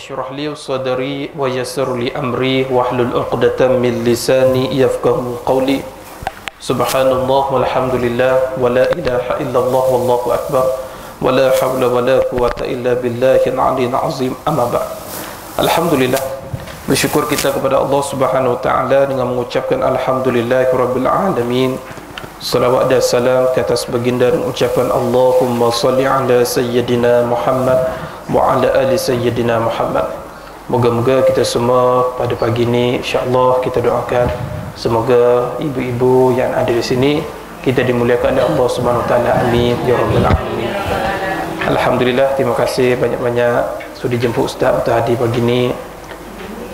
اشرح لي صدري ويسر لي أمري واحلل عقدة من لساني يفقهوا قولي سبحان الله والحمد لله ولا إله إلا الله والله أكبر ولا حول ولا قوة إلا بالله العلي العظيم أما بعد. Alhamdulillah, bersyukur kita kepada Allah Subhanahu wa taala dengan mengucapkan alhamdulillahirabbil alamin. Salawat dan salam ke atas baginda dan ucapan Allahumma salli ala sayyidina Muhammad wa ala ali sayyidina Muhammad. Moga-moga kita semua pada pagi ini insya-Allah kita doakan semoga ibu-ibu yang ada di sini kita dimuliakan oleh Allah Subhanahu wa taala. Amin ya rabbal alamin. Alhamdulillah, terima kasih banyak-banyak sudah jemput Ustaz untuk hadir pagi ini.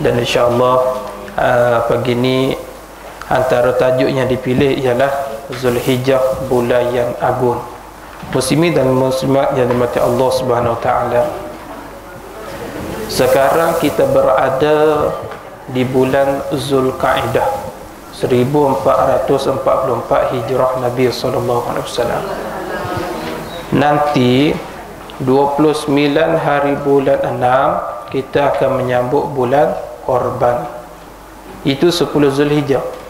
Dan insya-Allah pagi ini antara tajuk yang dipilih ialah Zulhijjah, bulan yang agung. Muslimin dan muslimat yang dirahmati Allah Subhanahu wa taala. Sekarang kita berada di bulan Zulkaidah 1444 Hijrah Nabi sallallahu alaihi wasallam. Nanti 29 hari bulan 6 kita akan menyambut bulan Korban. Itu 10 Zulhijjah.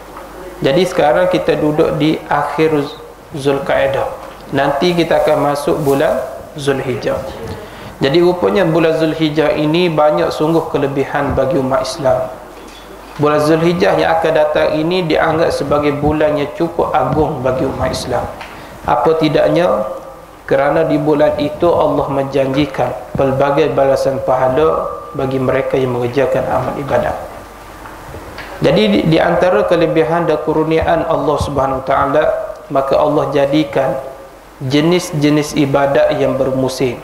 Jadi sekarang kita duduk di akhir Zulkaidah. Nanti kita akan masuk bulan Zulhijjah. Jadi rupanya bulan Zulhijjah ini banyak sungguh kelebihan bagi umat Islam. Bulan Zulhijjah yang akan datang ini dianggap sebagai bulan yang cukup agung bagi umat Islam. Apa tidaknya, kerana di bulan itu Allah menjanjikan pelbagai balasan pahala bagi mereka yang mengerjakan amal ibadah. Jadi di antara kelebihan dan kurniaan Allah Subhanahu wa taala, maka Allah jadikan jenis-jenis ibadat yang bermusim.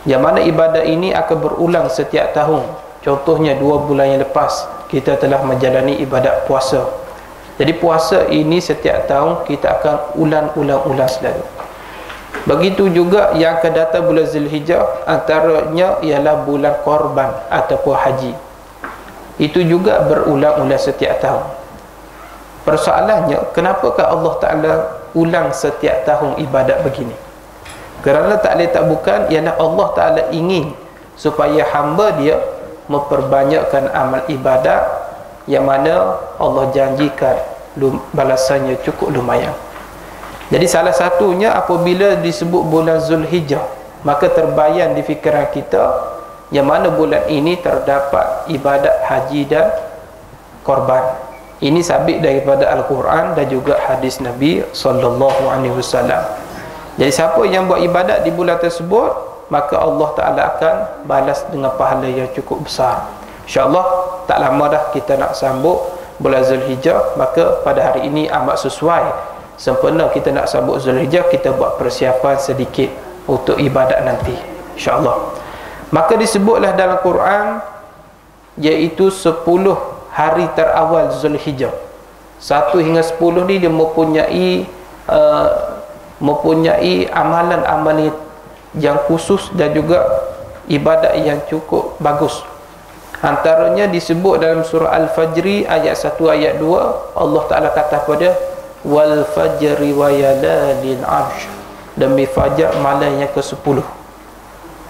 Yang mana ibadat ini akan berulang setiap tahun. Contohnya 2 bulan yang lepas kita telah menjalani ibadat puasa. Jadi puasa ini setiap tahun kita akan ulang-ulang selalu. Begitu juga yang akan datang bulan Zulhijjah, antaranya ialah bulan Korban ataupun haji. Itu juga berulang-ulang setiap tahun. Persoalannya, kenapakah Allah Ta'ala ulang setiap tahun ibadat begini? Kerana tak lain tak bukan ialah Allah Ta'ala ingin supaya hamba dia memperbanyakkan amal ibadat yang mana Allah janjikan balasannya cukup lumayan. Jadi salah satunya apabila disebut bulan Zulhijjah, maka terbayang di fikiran kita yang mana bulan ini terdapat ibadat haji dan korban. Ini sabit daripada Al-Quran dan juga hadis Nabi sallallahu alaihi wasallam. Jadi siapa yang buat ibadat di bulan tersebut, maka Allah Ta'ala akan balas dengan pahala yang cukup besar. InsyaAllah tak lama dah kita nak sambut bulan Zulhijjah. Maka pada hari ini amat sesuai, sempena kita nak sambut Zulhijjah, kita buat persiapan sedikit untuk ibadat nanti, InsyaAllah. Maka disebutlah dalam Quran, iaitu 10 hari terawal Zulhijjah. 1 hingga 10 ni dia mempunyai amalan-amalan yang khusus dan juga ibadat yang cukup bagus. Antaranya disebut dalam surah Al-Fajri ayat 1 ayat 2, Allah Ta'ala kata pada wal fajri wa yalalil arsh, demi fajar malam yang ke-10.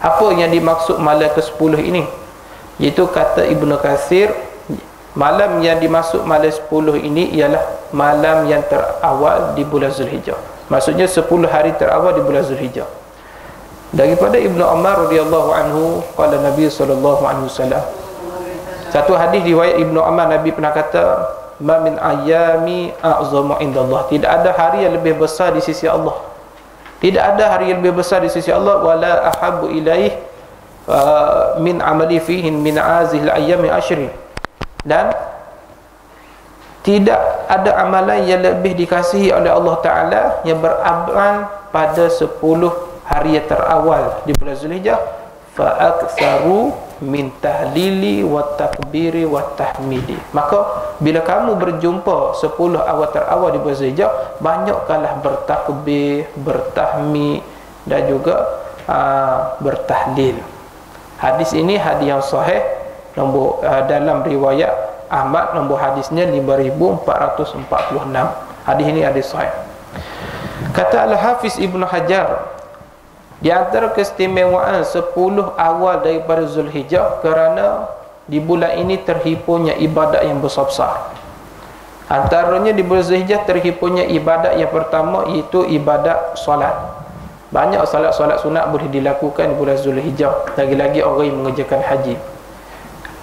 Apa yang dimaksud malam ke-10 ini? Iaitu kata Ibnu Katsir, malam yang dimaksud malam 10 ini ialah malam yang terawal di bulan Zulhijjah. Maksudnya 10 hari terawal di bulan Zulhijjah. Daripada Ibnu Umar radhiyallahu anhu, qala Nabi sallallahu alaihi wasallam. Satu hadis riwayat Ibnu Umar, Nabi pernah kata, "Ma min ayyami a'zamu indallah." Tidak ada hari yang lebih besar di sisi Allah. Tidak ada hari yang lebih besar di sisi Allah. Wala ahabbu ilaih min amali fihin min azihil ayyami ashri. Dan tidak ada amalan yang lebih dikasihi oleh Allah Ta'ala yang beramal pada 10 hari yang terawal di bulan Zulhijjah. Fa'aktsaru min tahlili wa takbiri wa tahmidi. Maka bila kamu berjumpa 10 awal terawal di bulan Zulhijjah, banyakkanlah bertakbir, bertahmid dan juga bertahlil. Hadis ini hadis yang sahih, nombor dalam riwayat Ahmad, nombor hadisnya 5446. Hadis ini hadis sahih. Kata Al-Hafiz Ibnu Hajar Di antara keistimewaan 10 awal daripada Zulhijjah, kerana di bulan ini terhimpunnya ibadat yang besar-besar. Antaranya di bulan Zulhijjah terhimpunnya ibadat yang pertama, iaitu ibadat solat. Banyak solat-solat sunat boleh dilakukan di bulan Zulhijjah, lagi-lagi orang yang mengerjakan haji.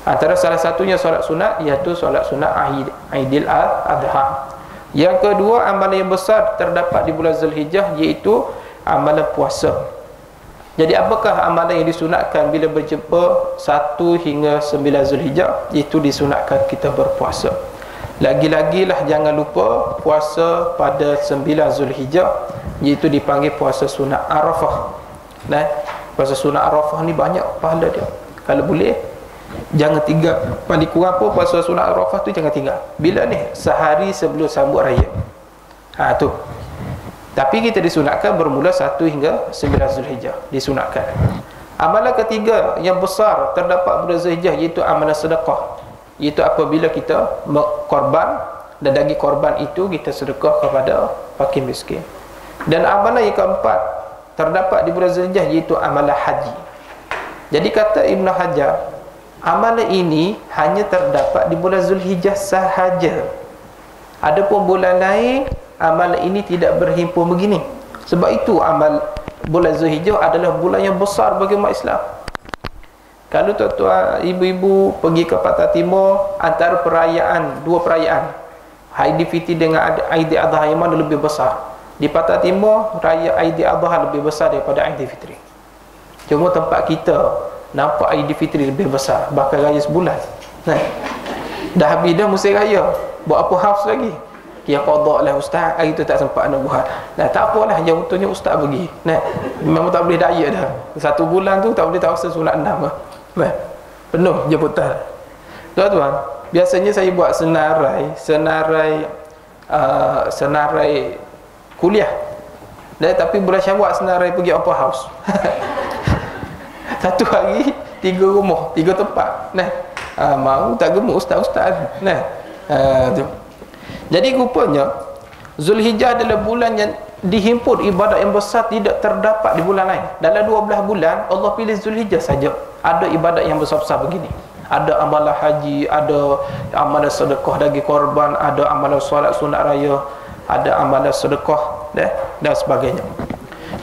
Antara salah satunya solat sunat, iaitu solat sunat Aidil Adha. Yang kedua, amalan yang besar terdapat di bulan Zulhijjah, iaitu amalan puasa. Jadi apakah amalan yang disunatkan bila berjumpa 1 hingga 9 Zulhijjah? Itu disunatkan kita berpuasa. Lagi-lagilah jangan lupa puasa pada 9 Zulhijjah, iaitu dipanggil puasa sunat Arafah. Nah, puasa sunat Arafah ni banyak pahala dia. Kalau boleh jangan tinggal. Paling kurang pun puasa sunat Arafah tu jangan tinggal. Bila ni? Sehari sebelum sambut raya. Tu. Tapi kita disunatkan bermula 1 hingga 9 Zulhijjah, disunatkan. Amalan ketiga yang besar terdapat bulan Zulhijjah, iaitu amalan sedekah. Iaitu apabila kita korban, dan daging korban itu kita sedekah kepada fakir miskin. Dan amalan yang keempat terdapat di bulan Zulhijjah, iaitu amalan haji. Jadi kata Ibn Hajar, amalan ini hanya terdapat di bulan Zulhijjah sahaja. Adapun bulan lain, amalan ini tidak berhimpun begini. Sebab itu amal bulan Zulhijjah adalah bulan yang besar bagi umat Islam. Kalau tuan-tuan, ibu-ibu pergi ke Pantai Timur, antara perayaan, 2 perayaan, Aidilfitri dengan Aidil Adha, yang mana lebih besar? Di Pantai Timur, raya Aidil Adha lebih besar daripada Aidilfitri. Cuma tempat kita nampak Aidilfitri lebih besar, bahkan raya sebulan. Dah habis dah musim raya, buat apa haus lagi? Dia qada lah ustaz, hari tu tak sempat nak buat. Nah, tak apalah, yang untungnya ustaz pergi. Nah, memang tak boleh daya dah. 1 bulan tu tak boleh tak rasa sunat 6 lah. Nah, penuh jemputan. Tuan-tuan, biasanya saya buat senarai kuliah. Tapi bulan Syawal senarai pergi open house. 1 hari 3 rumah, 3 tempat. Nah, mau tak gemuk ustaz-ustaz. Nah, tu. Jadi rupanya Zulhijjah adalah bulan yang dihimpun ibadat yang besar tidak terdapat di bulan lain. Dalam 12 bulan Allah pilih Zulhijjah saja ada ibadat yang besar-besar begini. Ada amalan haji, ada amalan sedekah daging korban, ada amalan solat sunat raya, ada amalan sedekah dan sebagainya.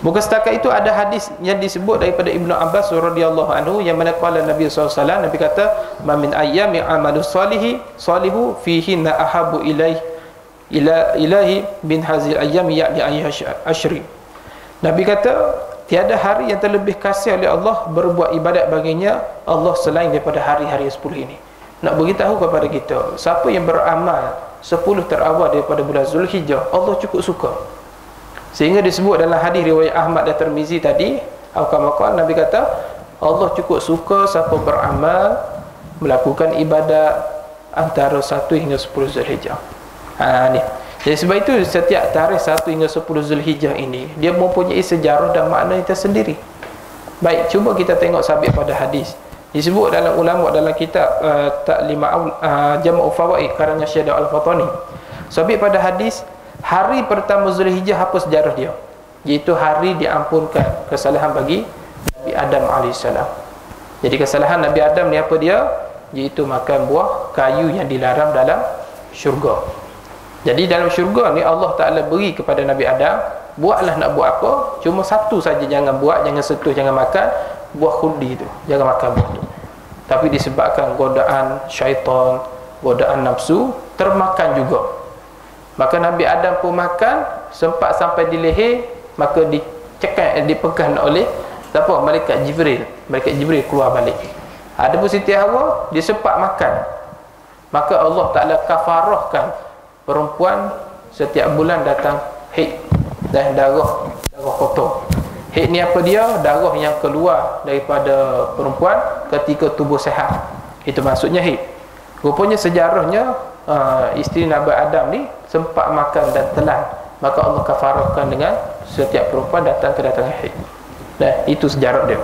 Bukan setakat itu, ada hadis yang disebut daripada Ibnu Abbas radhiyallahu anhu, yang mana qala Nabi SAW, Nabi kata, "Ma min ayyamin amalu salihu fihinna ahabu ilahi bin hazil ayyam ya'ni asyri." Nabi kata, tiada hari yang terlebih kasih oleh Allah berbuat ibadat baginya Allah selain daripada hari-hari 10 ini. Nak beritahu kepada kita, siapa yang beramal 10 terawal daripada bulan Zulhijjah, Allah cukup suka. Sehingga disebut dalam hadis riwayat Ahmad dan Tirmizi tadi, Nabi kata, Allah cukup suka siapa beramal melakukan ibadat antara 1 hingga 10 Zulhijjah. Ni. Jadi sebab itu setiap tarikh 1 hingga 10 Zulhijjah ini dia mempunyai sejarah dan makna yang tersendiri. Baik, cuba kita tengok sabit pada hadis. Disebut dalam ulama dalam kitab Jam'ul Fawaid karya Syekh Al-Fatani. Sabit pada hadis, hari pertama Zulhijjah apa sejarah dia? Iaitu hari diampunkan kesalahan bagi Nabi Adam AS. Jadi kesalahan Nabi Adam ni apa dia? Iaitu makan buah kayu yang dilarang dalam syurga. Jadi dalam syurga ni Allah Ta'ala beri kepada Nabi Adam, buatlah nak buat apa, cuma satu saja jangan buat, jangan sentuh, jangan makan buah khuldi tu, jangan makan buah tu. Tapi disebabkan godaan syaitan, godaan nafsu, termakan juga. Maka Nabi Adam pun makan, sempat sampai di leher, maka dipegang oleh siapa? Malaikat Jibril. Malaikat Jibril keluar balik. Ada pun Siti Hawa, dia sempat makan. Maka Allah Ta'ala kafarahkan perempuan setiap bulan datang haid dan darah kotor. Haid ni apa dia? Darah yang keluar daripada perempuan ketika tubuh sehat. Itu maksudnya haid. Rupanya sejarahnya isteri Nabi Adam ni sempat makan dan telan, maka Allah kafarahkan dengan setiap perempuan datang kedatangan haid. Dan itu sejarah dia.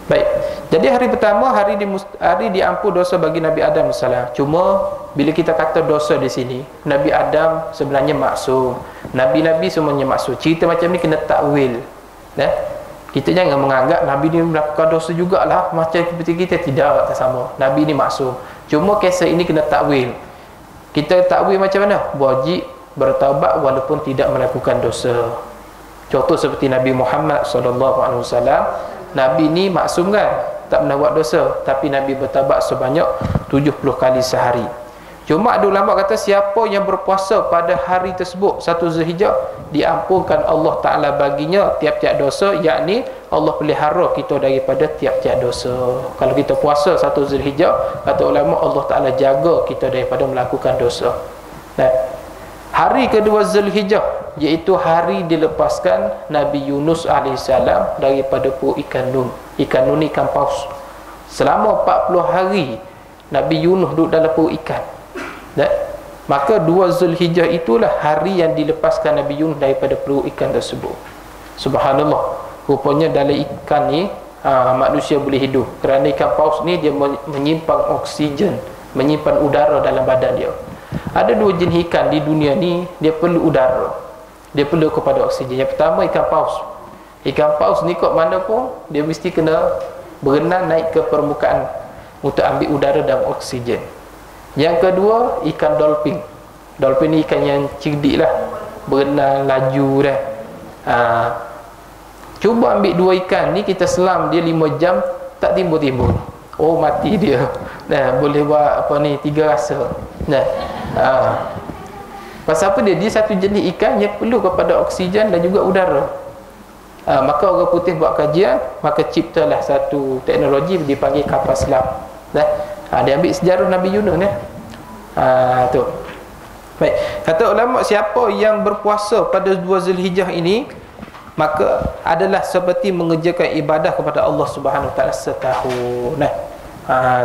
Baik. Jadi hari pertama hari diampun dosa bagi Nabi Adam AS. Cuma bila kita kata dosa di sini, Nabi Adam sebenarnya maksum. Nabi-nabi semuanya maksum. Cerita macam ni kena takwil. Kita jangan menganggap Nabi ni melakukan dosa jugalah macam seperti kita. Tidak, tak sama. Nabi ni maksum. Cuma kisah ini kena takwil. Kita takwil macam mana? Wajib bertaubat walaupun tidak melakukan dosa. Contoh seperti Nabi Muhammad SAW. Nabi ni maksum kan? Tak pernah buat dosa. Tapi Nabi bertaubat sebanyak 70 kali sehari. Cuma ada ulama kata siapa yang berpuasa pada hari tersebut 1 Zulhijjah, diampunkan Allah Ta'ala baginya tiap-tiap dosa, yakni Allah pelihara kita daripada tiap-tiap dosa. Kalau kita puasa 1 Zulhijjah, kata ulama, Allah Ta'ala jaga kita daripada melakukan dosa. Nah, hari kedua Zulhijjah, iaitu hari dilepaskan Nabi Yunus AS daripada perut ikan nun. Ikan nun ikan paus. Selama 40 hari Nabi Yunus duduk dalam perut ikan. Maka 2 Zulhijjah itulah hari yang dilepaskan Nabi Yunus daripada perut ikan tersebut. Subhanallah. Rupanya dalam ikan ni manusia boleh hidup. Kerana ikan paus ni dia menyimpan oksigen, menyimpan udara dalam badan dia. Ada 2 jenis ikan di dunia ni, dia perlu udara, dia perlu kepada oksigen. Yang pertama ikan paus. Ikan paus ni kat mana pun dia mesti kena berenang naik ke permukaan untuk ambil udara dan oksigen. Yang kedua ikan dolphin. Dolphin ni ikan yang cerdik lah, berenang laju dah. Cuba ambil 2 ikan ni, kita selam dia 5 jam tak timbul-timbul. Oh, mati dia. Nah, boleh buat apa ni, 3 rasa. Nah, pasal apa dia? Dia satu jenis ikan yang perlu kepada oksigen dan juga udara. Maka orang putih buat kajian, maka ciptalah satu teknologi dipanggil kapal selam. Nah, dia ambil sejarah Nabi Yunus ni. Tu. Baik. Kata ulama, siapa yang berpuasa pada 2 Zulhijjah ini, maka adalah seperti mengerjakan ibadah kepada Allah Subhanahu Wa Taala setahun.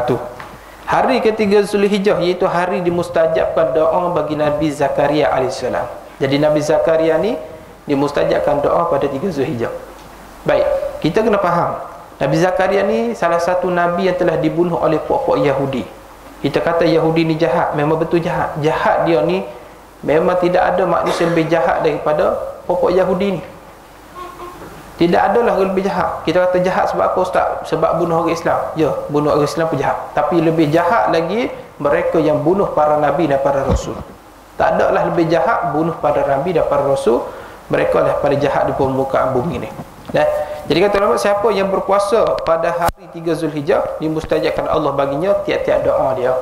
Tu. Hari ketiga Zulhijjah, iaitu hari dimustajabkan doa bagi Nabi Zakaria AS. Jadi Nabi Zakaria ni dimustajabkan doa pada 3 Zulhijjah. Baik, kita kena faham, Nabi Zakaria ni salah satu Nabi yang telah dibunuh oleh puak-puak Yahudi. Kita kata Yahudi ni jahat, memang betul jahat. Jahat dia ni, memang tidak ada manusia lebih jahat daripada puak-puak Yahudi ni. Tidak adalah lebih jahat. Kita kata jahat sebab apa Ustaz? Sebab bunuh orang Islam. Ya, bunuh orang Islam pun jahat. Tapi lebih jahat lagi mereka yang bunuh para Nabi dan para Rasul. Tak adalah lebih jahat bunuh para Nabi dan para Rasul. Mereka lah paling jahat di permukaan bumi ni. Jadi kata ulama, siapa yang berpuasa pada hari 3 Zulhijjah, dimustajabkan Allah baginya tiap-tiap doa dia.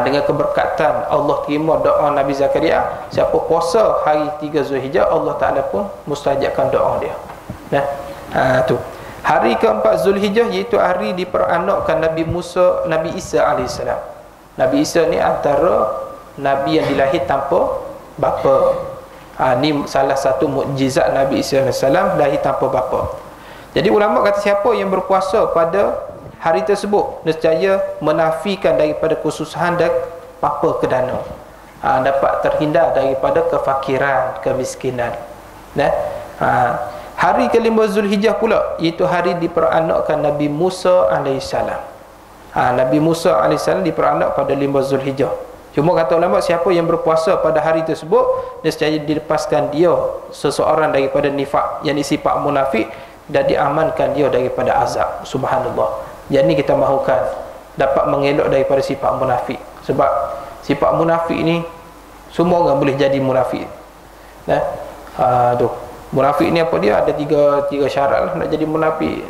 Dengan keberkatan Allah terima doa Nabi Zakaria. Siapa puasa hari 3 Zulhijjah, Allah Ta'ala pun mustajabkan doa dia. Tu. Hari keempat Zulhijjah, iaitu hari diperanakkan Nabi Isa AS. Nabi Isa ni antara Nabi yang dilahir tanpa bapa. Ni salah satu mukjizat Nabi Isa AS, lahir tanpa bapa. Jadi ulama kata siapa yang berpuasa pada hari tersebut, nescaya menafikan daripada kesusahan dan papa kedana. Dapat terhindar daripada kefakiran, kemiskinan. Hari kelima Zulhijjah pula, iaitu hari diperanakkan Nabi Musa AS. Nabi Musa AS diperanak pada 5 Zulhijjah. Cuma kata ulama, siapa yang berpuasa pada hari tersebut, nescaya dilepaskan dia seseorang daripada nifak, yang sifat munafik, dan diamankan dia daripada azab. Subhanallah. Yang ni kita mahukan dapat mengelak daripada sifat munafik. Sebab sifat munafik ni semua orang boleh jadi munafik. Tu. Munafik ni apa dia? Ada tiga syarat lah nak jadi munafik.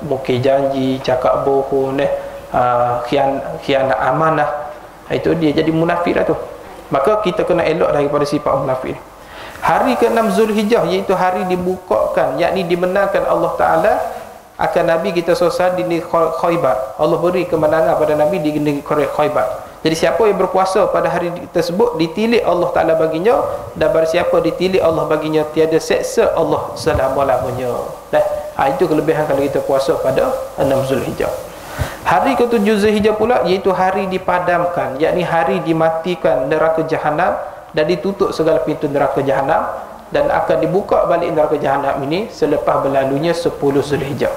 Mungkin janji, cakap bohong, khianat amanah. Itu dia jadi munafik lah tu. Maka kita kena elak daripada sifat munafik ni. Hari ke-6 Zulhijjah, iaitu hari dibukakan, yakni dimenangkan Allah Ta'ala akan Nabi kita selesai di negeri Khaybar. Allah beri kemenangan pada Nabi di negeri Khaybar. Jadi siapa yang berpuasa pada hari tersebut, ditilik Allah Ta'ala baginya, dan barang siapa ditilik Allah baginya, tiada seksa Allah selama-lamanya. Itu kelebihan kalau kita puasa pada 6 Zulhijjah. Hari ke-7 Zulhijjah pula, iaitu hari dipadamkan, yakni hari dimatikan neraka jahanam dan ditutup segala pintu neraka jahanam, dan akan dibuka balik neraka jahanam ini selepas berlalunya 10 Zulhijjah.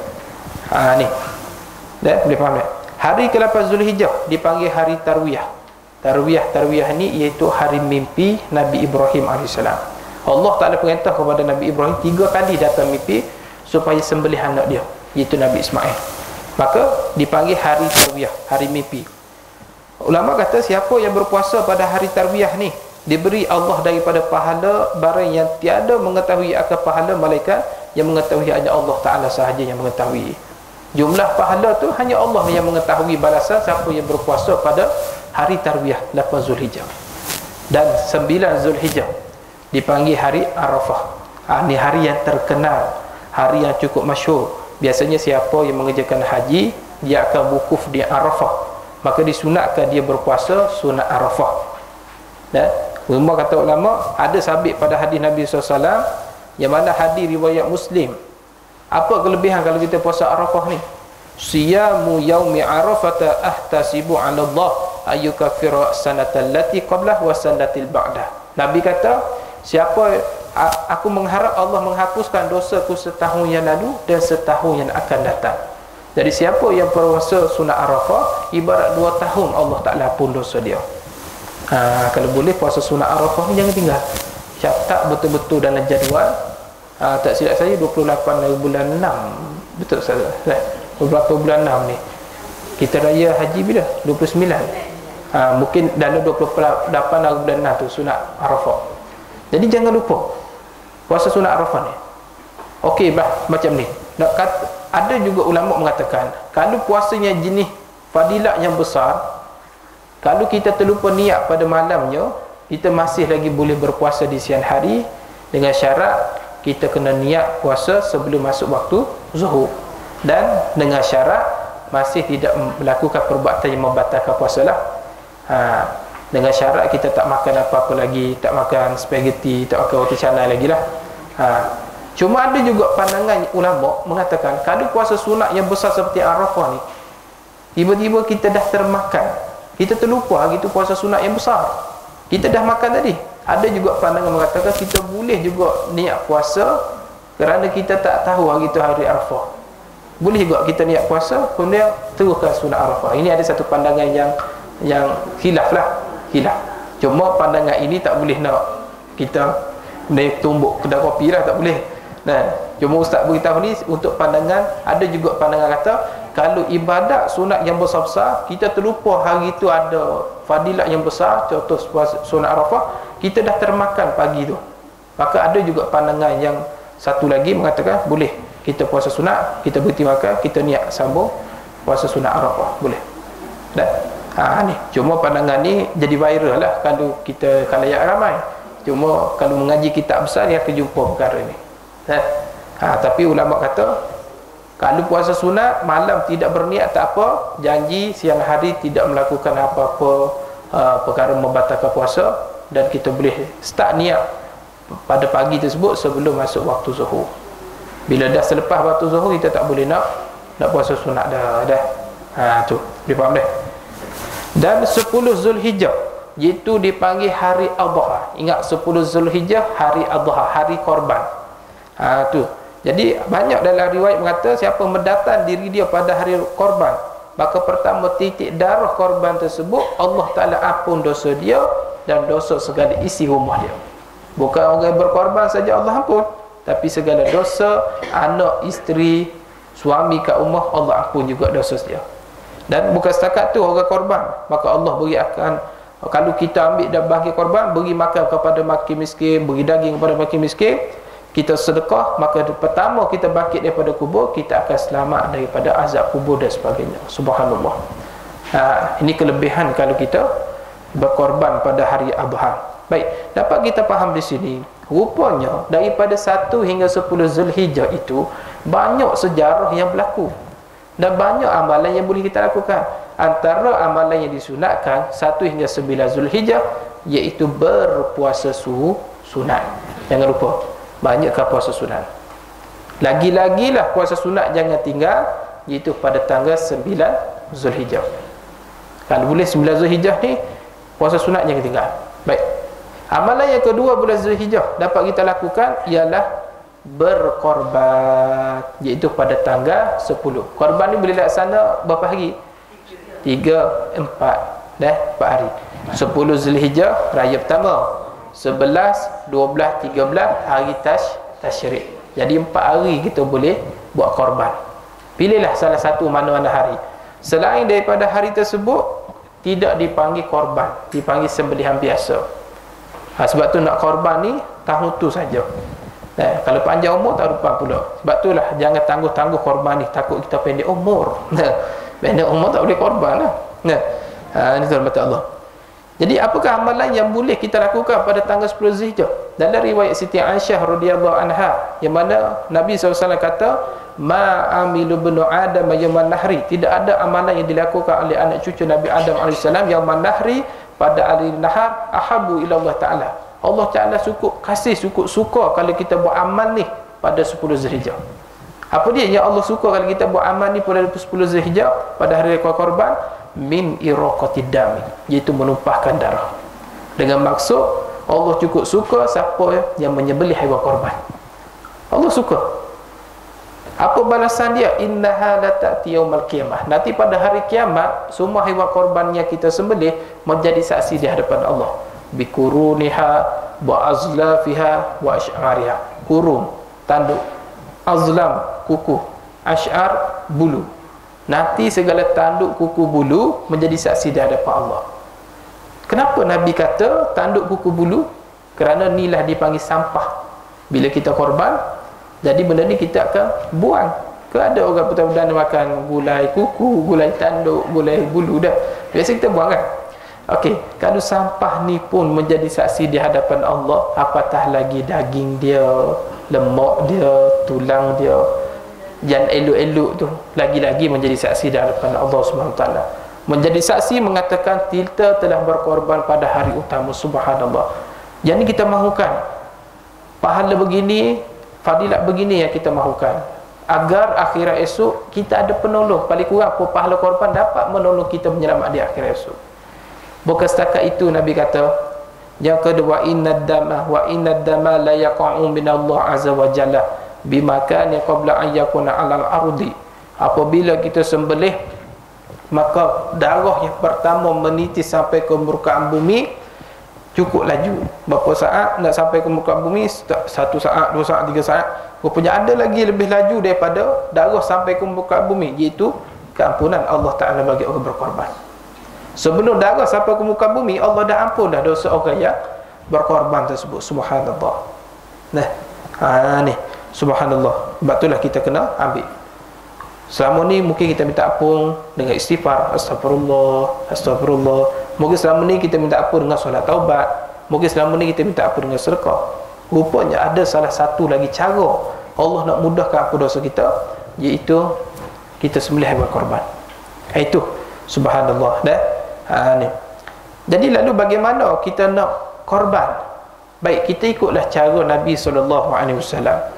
Ni. Boleh faham tak? Hari ke-8 Zulhijjah dipanggil hari Tarwiyah. Tarwiyah ni iaitu hari mimpi Nabi Ibrahim AS. Allah Ta'ala perintah kepada Nabi Ibrahim 3 kali datang mimpi supaya sembelih anak dia, iaitu Nabi Ismail. Maka dipanggil hari tarwiyah, hari mimpi. Ulama kata siapa yang berpuasa pada hari tarwiyah ni, diberi Allah daripada pahala barang yang tiada mengetahui akan pahala malaikat, yang mengetahui hanya Allah Ta'ala sahaja yang mengetahui. Jumlah pahala tu hanya Allah yang mengetahui balasan siapa yang berpuasa pada hari tarwiyah 8 Zulhijjah. Dan 9 Zulhijjah dipanggil hari Arafah. Ni hari yang terkenal, hari yang cukup masyhur. Biasanya siapa yang mengerjakan haji, dia akan wukuf di Arafah, maka disunatkan dia berpuasa sunat Arafah. Dan kata ulama, ada sabit pada hadis Nabi SAW, yang mana hadis riwayat Muslim. Apa kelebihan kalau kita puasa Arafah ni? Siyamu yaumi Arafata ahtasibu 'ala Allah ayyukaffira sanatal lati qablah wa sanatil ba'dah. Nabi kata, siapa aku mengharap Allah menghapuskan dosaku setahun yang lalu dan setahun yang akan datang. Jadi siapa yang berpuasa sunat Arafah, ibarat 2 tahun Allah Ta'ala pun dosa dia. Kalau boleh puasa sunat Arafah ni jangan tinggal. Catat betul-betul dalam jadual. Tak silap saya 28 bulan 6. Betul saja. Beberapa bulan 6 ni. Kita raya haji bila? 29. Mungkin dalam 28 bulan 6 tu sunat Arafah. Jadi jangan lupa puasa sunat Arafah ni. Okey bah, macam ni. Ada juga ulama mengatakan, kalau puasanya jenis fadilat yang besar, kalau kita terlupa niat pada malamnya, kita masih lagi boleh berpuasa di siang hari, dengan syarat kita kena niat puasa sebelum masuk waktu zuhur, dan dengan syarat masih tidak melakukan perbuatan yang membatalkan puasa lah. Dengan syarat kita tak makan apa-apa lagi, tak makan spaghetti, tak makan roti canai lagi lah. Cuma ada juga pandangan ulama mengatakan, kalau puasa sunat yang besar seperti Arafah ni, tiba-tiba kita dah termakan, kita terlupa hari tu puasa sunat yang besar, kita dah makan tadi. Ada juga pandangan mengatakan kita boleh juga niat puasa kerana kita tak tahu hari tu hari Arafah. Boleh juga kita niat puasa kemudian teruskan sunat Arafah. Ini ada satu pandangan yang khilaf lah, khilaf. Cuma pandangan ini tak boleh nak kita naik tumbuk kedai kopi lah, tak boleh. Nah, cuma ustaz beritahu ni untuk pandangan. Ada juga pandangan kata, kalau ibadat sunat yang besar-besar, kita terlupa hari itu ada fadilat yang besar, contoh sunat Arafah, kita dah termakan pagi tu. Maka ada juga pandangan yang satu lagi mengatakan boleh kita puasa sunat, kita berhenti makan, kita niat sambung puasa sunat Arafah, boleh. Dan ni cuma pandangan ni jadi viral lah kalau kita khalayak ramai. Cuma kalau mengaji kitab besar dia akan jumpa perkara ni. Tapi ulama kata, kalau puasa sunat malam tidak berniat tak apa, janji siang hari tidak melakukan apa-apa perkara membatalkan puasa, dan kita boleh start niat pada pagi tersebut sebelum masuk waktu zuhur. Bila dah selepas waktu zuhur, kita tak boleh nak puasa sunat dah. Tu boleh faham dah. Dan 10 Zulhijjah iaitu dipanggil hari Adha. Ingat 10 Zulhijjah hari Adha, hari korban. Tu. Jadi banyak dalam riwayat mengata siapa mendatang diri dia pada hari korban, maka pertama titik darah korban tersebut Allah Ta'ala ampun dosa dia dan dosa segala isi rumah dia. Bukan orang yang berkorban saja Allah ampun, tapi segala dosa anak, isteri, suami kat rumah Allah ampun juga dosa dia. Dan bukan setakat tu orang korban, maka Allah beri akan, kalau kita ambil dan bagi korban, beri makan kepada makin miskin, beri daging kepada makin miskin, kita sedekah, maka pertama kita bangkit daripada kubur, kita akan selamat daripada azab kubur dan sebagainya. Subhanallah. Ini kelebihan kalau kita berkorban pada hari Adha. Baik, dapat kita faham di sini, rupanya daripada 1 hingga 10 Zulhijjah itu banyak sejarah yang berlaku dan banyak amalan yang boleh kita lakukan. Antara amalan yang disunatkan 1 hingga 9 Zulhijjah iaitu berpuasa sunat. Jangan lupa, banyakkan puasa sunat. Lagi-lagilah puasa sunat jangan tinggal, iaitu pada tanggal 9 Zulhijjah. Kalau boleh 9 Zulhijjah ni puasa sunat jangan tinggal. Baik. Amalan yang kedua bulan Zulhijjah dapat kita lakukan ialah berkorban, iaitu pada tanggal 10. Korban ni boleh laksana berapa hari? 3, 4 4 hari. 10 Zulhijjah raya pertama, 11, 12, 13 hari tasyrik. Jadi 4 hari kita boleh buat korban. Pilihlah salah satu mana-mana hari. Selain daripada hari tersebut, tidak dipanggil korban, dipanggil sembelihan biasa. Sebab tu nak korban ni tahun tu saja. Kalau panjang umur tak lupa pula. Sebab tu lah jangan tangguh-tangguh korban ni, takut kita pendek umur. Pendek umur tak boleh korban lah. Ini hormat Allah. Jadi apakah amalan yang boleh kita lakukan pada tanggal 10 Zulhijjah? Dalam riwayat Siti Aisyah radhiyallahu anha, yang mana Nabi SAW kata, ma amilu bnu Adam yawman nahri, tidak ada amalan yang dilakukan oleh anak cucu Nabi Adam AS yang manahri pada hari nahar ahabu ila Allah Ta'ala. Allah Ta'ala cukup suka kalau kita buat amal ni pada 10 Zulhijjah. Apa dia yang Allah suka kalau kita buat amal ni pada 10 Zulhijjah pada hari korban? Min iraqatid dami, iaitu menumpahkan darah. Dengan maksud Allah cukup suka siapa yang menyembelih haiwan korban. Allah suka. Apa balasan dia? Innaha la ta'ti yaumal qiyamah. Nanti pada hari kiamat semua haiwan korban yang kita sembelih menjadi saksi di hadapan Allah. Bikuruniha wa azlafiha wa asy'ariha. Kurun, tanduk. Azlam, kuku. Asy'ar, bulu. Nanti segala tanduk, kuku, bulu menjadi saksi di hadapan Allah. Kenapa Nabi kata tanduk, kuku, bulu? Kerana inilah dipanggil sampah. Bila kita korban, jadi benda ni kita akan buang. Ada orang petang-petang makan gulai kuku, gulai tanduk, gulai bulu dah. Biasa kita buang kan? Okey, kalau sampah ni pun menjadi saksi di hadapan Allah, apatah lagi daging dia, lemak dia, tulang dia, yang elok-elok tu lagi-lagi menjadi saksi di hadapan Allah SWT. Menjadi saksi mengatakan kita telah berkorban pada hari utama. Subhanallah. Yang ni kita mahukan pahala begini, fadilat begini yang kita mahukan, agar akhirat esok kita ada penolong. Paling kurang apa, pahala korban dapat menolong kita menyelamat di akhirat esok. Bukan setakat itu, Nabi kata yang kedua, innad dama la yaqa'u min Allah azza wa jalla bimakani qabla an yakuna 'alal ardi. Apabila kita sembelih, maka darah yang pertama menitis sampai ke permukaan bumi. Cukup laju berapa saat nak sampai ke permukaan bumi? 1 saat, 2 saat, 3 saat. Rupanya ada lagi lebih laju daripada darah sampai ke permukaan bumi, iaitu keampunan Allah Ta'ala bagi orang berkorban. Sebelum darah sampai ke permukaan bumi, Allah dah ampun dah dosa orang yang berkorban tersebut. Subhanallah. Ni subhanallah. Sebab itulah kita kena ambil. Selama ni mungkin kita minta ampun dengan istighfar, astagfirullah, astagfirullah. Mungkin selama ni kita minta ampun dengan solat taubat. Mungkin selama ni kita minta ampun dengan sedekah. Rupanya ada salah satu lagi cara Allah nak mudahkan ampun dosa kita, iaitu kita sembelih haiwan korban. Itu subhanallah. Ni. Jadi lalu bagaimana kita nak korban? Baik, kita ikutlah cara Nabi SAW.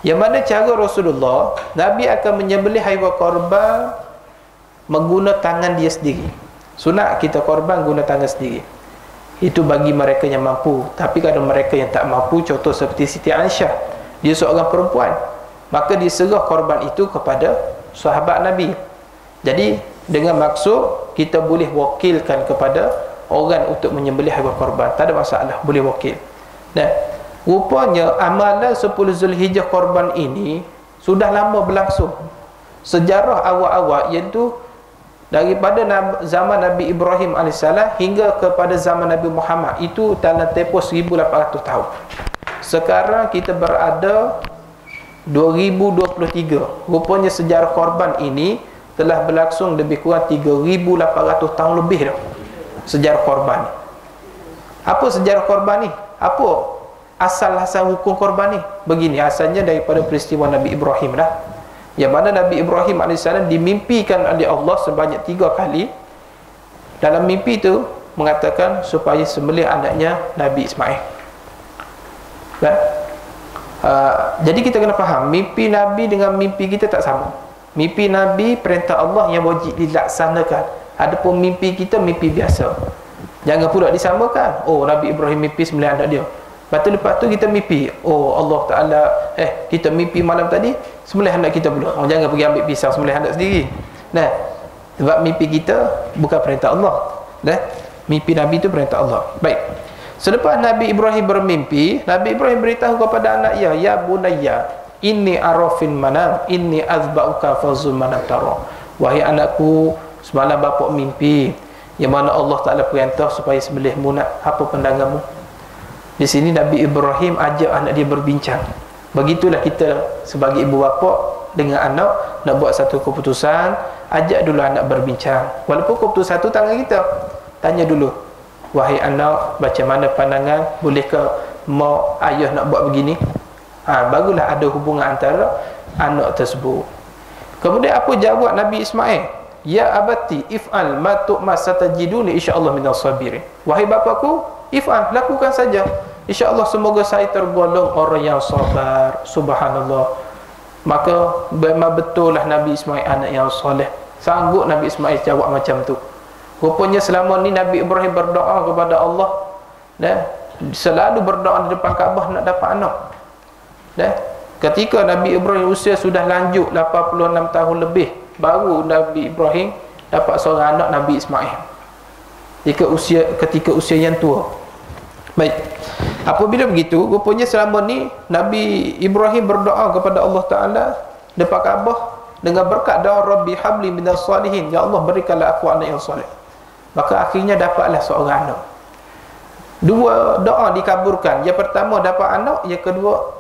Yang mana cara Rasulullah, Nabi akan menyembelih haiwan korban menggunakan tangan dia sendiri. Sunat kita korban guna tangan sendiri. Itu bagi mereka yang mampu. Tapi kalau mereka yang tak mampu, contoh seperti Siti Aisyah, dia seorang perempuan, maka dia serah korban itu kepada sahabat Nabi. Jadi dengan maksud kita boleh wakilkan kepada orang untuk menyembelih haiwan korban, tak ada masalah, boleh wakil. Rupanya amalan 10 Zulhijjah korban ini sudah lama berlangsung. Sejarah awal-awal, iaitu daripada zaman Nabi Ibrahim AS hingga kepada zaman Nabi Muhammad, itu dalam tempoh 1800 tahun. Sekarang kita berada 2023. Rupanya sejarah korban ini telah berlangsung lebih kurang 3800 tahun lebih dah. Sejarah korban ni. Apa sejarah korban ni? Apa asal hukum korban ni? Begini, asalnya daripada peristiwa Nabi Ibrahim dah. Yang mana Nabi Ibrahim AS dimimpikan oleh Allah sebanyak 3 kali. Dalam mimpi itu mengatakan supaya sembelih anaknya Nabi Ismail. Jadi kita kena faham, mimpi Nabi dengan mimpi kita tak sama. Mimpi Nabi perintah Allah yang wajib dilaksanakan. Adapun mimpi kita mimpi biasa. Jangan pula disamakan. Oh, Nabi Ibrahim mimpi sembelih anak dia, lepas tu kita mimpi, oh Allah Ta'ala, kita mimpi malam tadi sembelih anak kita pula. Jangan pergi ambil pisau sembelih anak sendiri. Sebab mimpi kita bukan perintah Allah. Mimpi Nabi itu perintah Allah. Baik. Selepas Nabi Ibrahim bermimpi, Nabi Ibrahim beritahu kepada anaknya, ya bunayya, inni arafin manam inni azba'uka fazul manam tara. Wahai anakku, semalam bapa mimpi yang mana Allah Taala perintah supaya sembelih munat. Apa pandanganmu? Di sini Nabi Ibrahim ajak anak dia berbincang. Begitulah kita sebagai ibu bapa dengan anak nak buat satu keputusan, ajak dulu anak berbincang. Walaupun keputusan satu tangan kita, tanya dulu, wahai anak, macam mana pandangan, bolehkah mau ayah nak buat begini? Barulah ada hubungan antara anak tersebut. Kemudian apa jawab Nabi Ismail? Ya abati if'al ma tu'mas satajiduni insyaallah minas sabirin. Wahai bapakku, if'al, lakukan saja, insyaallah semoga saya tergolong orang yang sabar. Subhanallah. Maka memang betul lah Nabi Ismail anak yang soleh. Sanggup Nabi Ismail jawab macam tu. Rupanya selama ni Nabi Ibrahim berdoa kepada Allah, selalu berdoa di depan Kaabah nak dapat anak. Ketika Nabi Ibrahim usia sudah lanjut 86 tahun lebih, baru Nabi Ibrahim dapat seorang anak, Nabi Ismail, ketika usia yang tua. Baik, apabila begitu, rupanya selama ni Nabi Ibrahim berdoa kepada Allah Ta'ala depan Kaabah dengan berkat doa Rabbi habli minas salihin, ya Allah berikanlah aku anak yang soleh. Maka akhirnya dapatlah seorang anak. Dua doa dikabulkan. Yang pertama dapat anak, yang kedua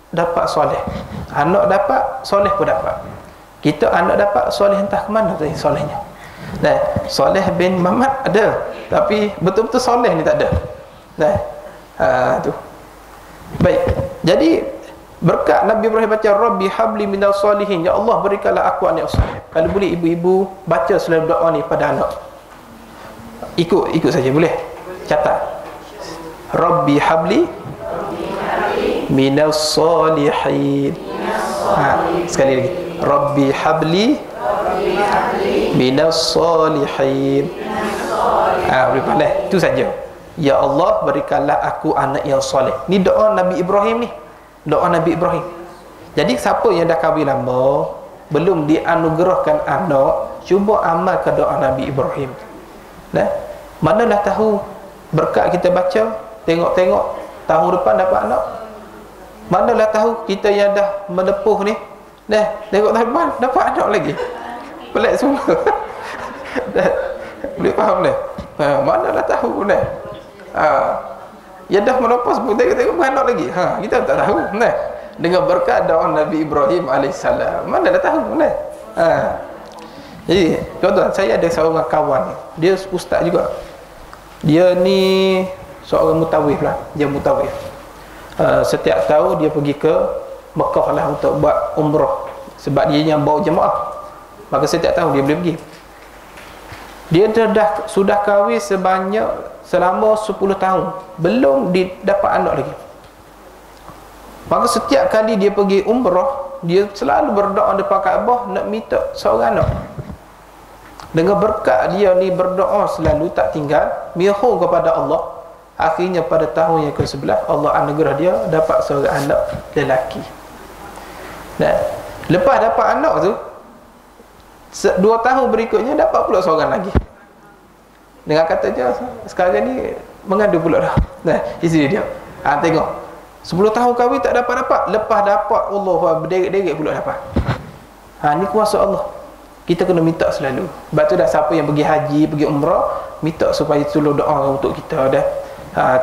dapat soleh. Anak dapat, soleh pun dapat. Kita anak dapat, soleh entah ke mana tadi solehnya. Soleh bin Muhammad ada, tapi betul-betul soleh ni tak ada. Tu. Baik. Jadi berkat Nabi Ibrahim baca Rabbi habli minas salihin, ya Allah berikanlah aku anak soleh. Kalau boleh ibu-ibu baca selalu doa ni pada anak. Ikut saja boleh. Catat. Rabbi habli minas salihin. Sekali lagi. Rabbi habli minas salihin. Boleh pandai. Itu saja. Ya Allah berikanlah aku anak yang soleh. Ni doa Nabi Ibrahim ni. Doa Nabi Ibrahim. Jadi siapa yang dah kahwin lama, belum dianugerahkan anak, cuba amalkan doa Nabi Ibrahim. Manalah tahu berkat kita baca, tengok-tengok tahun depan dapat anak. Manalah tahu kita yang dah menepuh ni, tengok tahun depan dapat anak lagi. Pelik semua. Boleh faham dah? Manalah tahu ya dah melepas pun tengok beranak lagi. Kita tak tahu. Dengan berkat doa Nabi Ibrahim AS, mana dah tahu. Jadi tuan-tuan, saya ada seorang kawan, dia ustaz juga. Dia ni seorang mutawif lah. Dia mutawif. Setiap tahun dia pergi ke Mekah lah untuk buat umrah, sebab dia yang bawa jemaah. Maka setiap tahun dia boleh pergi. Dia sudah kahwin selama 10 tahun, belum dapat anak lagi. Maka setiap kali dia pergi umrah, dia selalu berdoa depan Kaabah nak minta seorang anak. Dengan berkat dia ni berdoa selalu tak tinggal, mihur kepada Allah. Akhirnya pada tahun yang ke-11 Allah anugerah dia dapat seorang anak lelaki. Lepas dapat anak tu, 2 tahun berikutnya dapat pula seorang lagi. Dengan kata dia, sekarang ni mengadu pula dah. Isteri dia. Tengok. 10 tahun kahwin tak dapat-dapat. Lepas dapat, Allah berderet-deret pula dapat. Ni kuasa Allah. Kita kena minta selalu. Sebab tu dah siapa yang pergi haji, pergi umrah, minta supaya tolong doa untuk kita dah.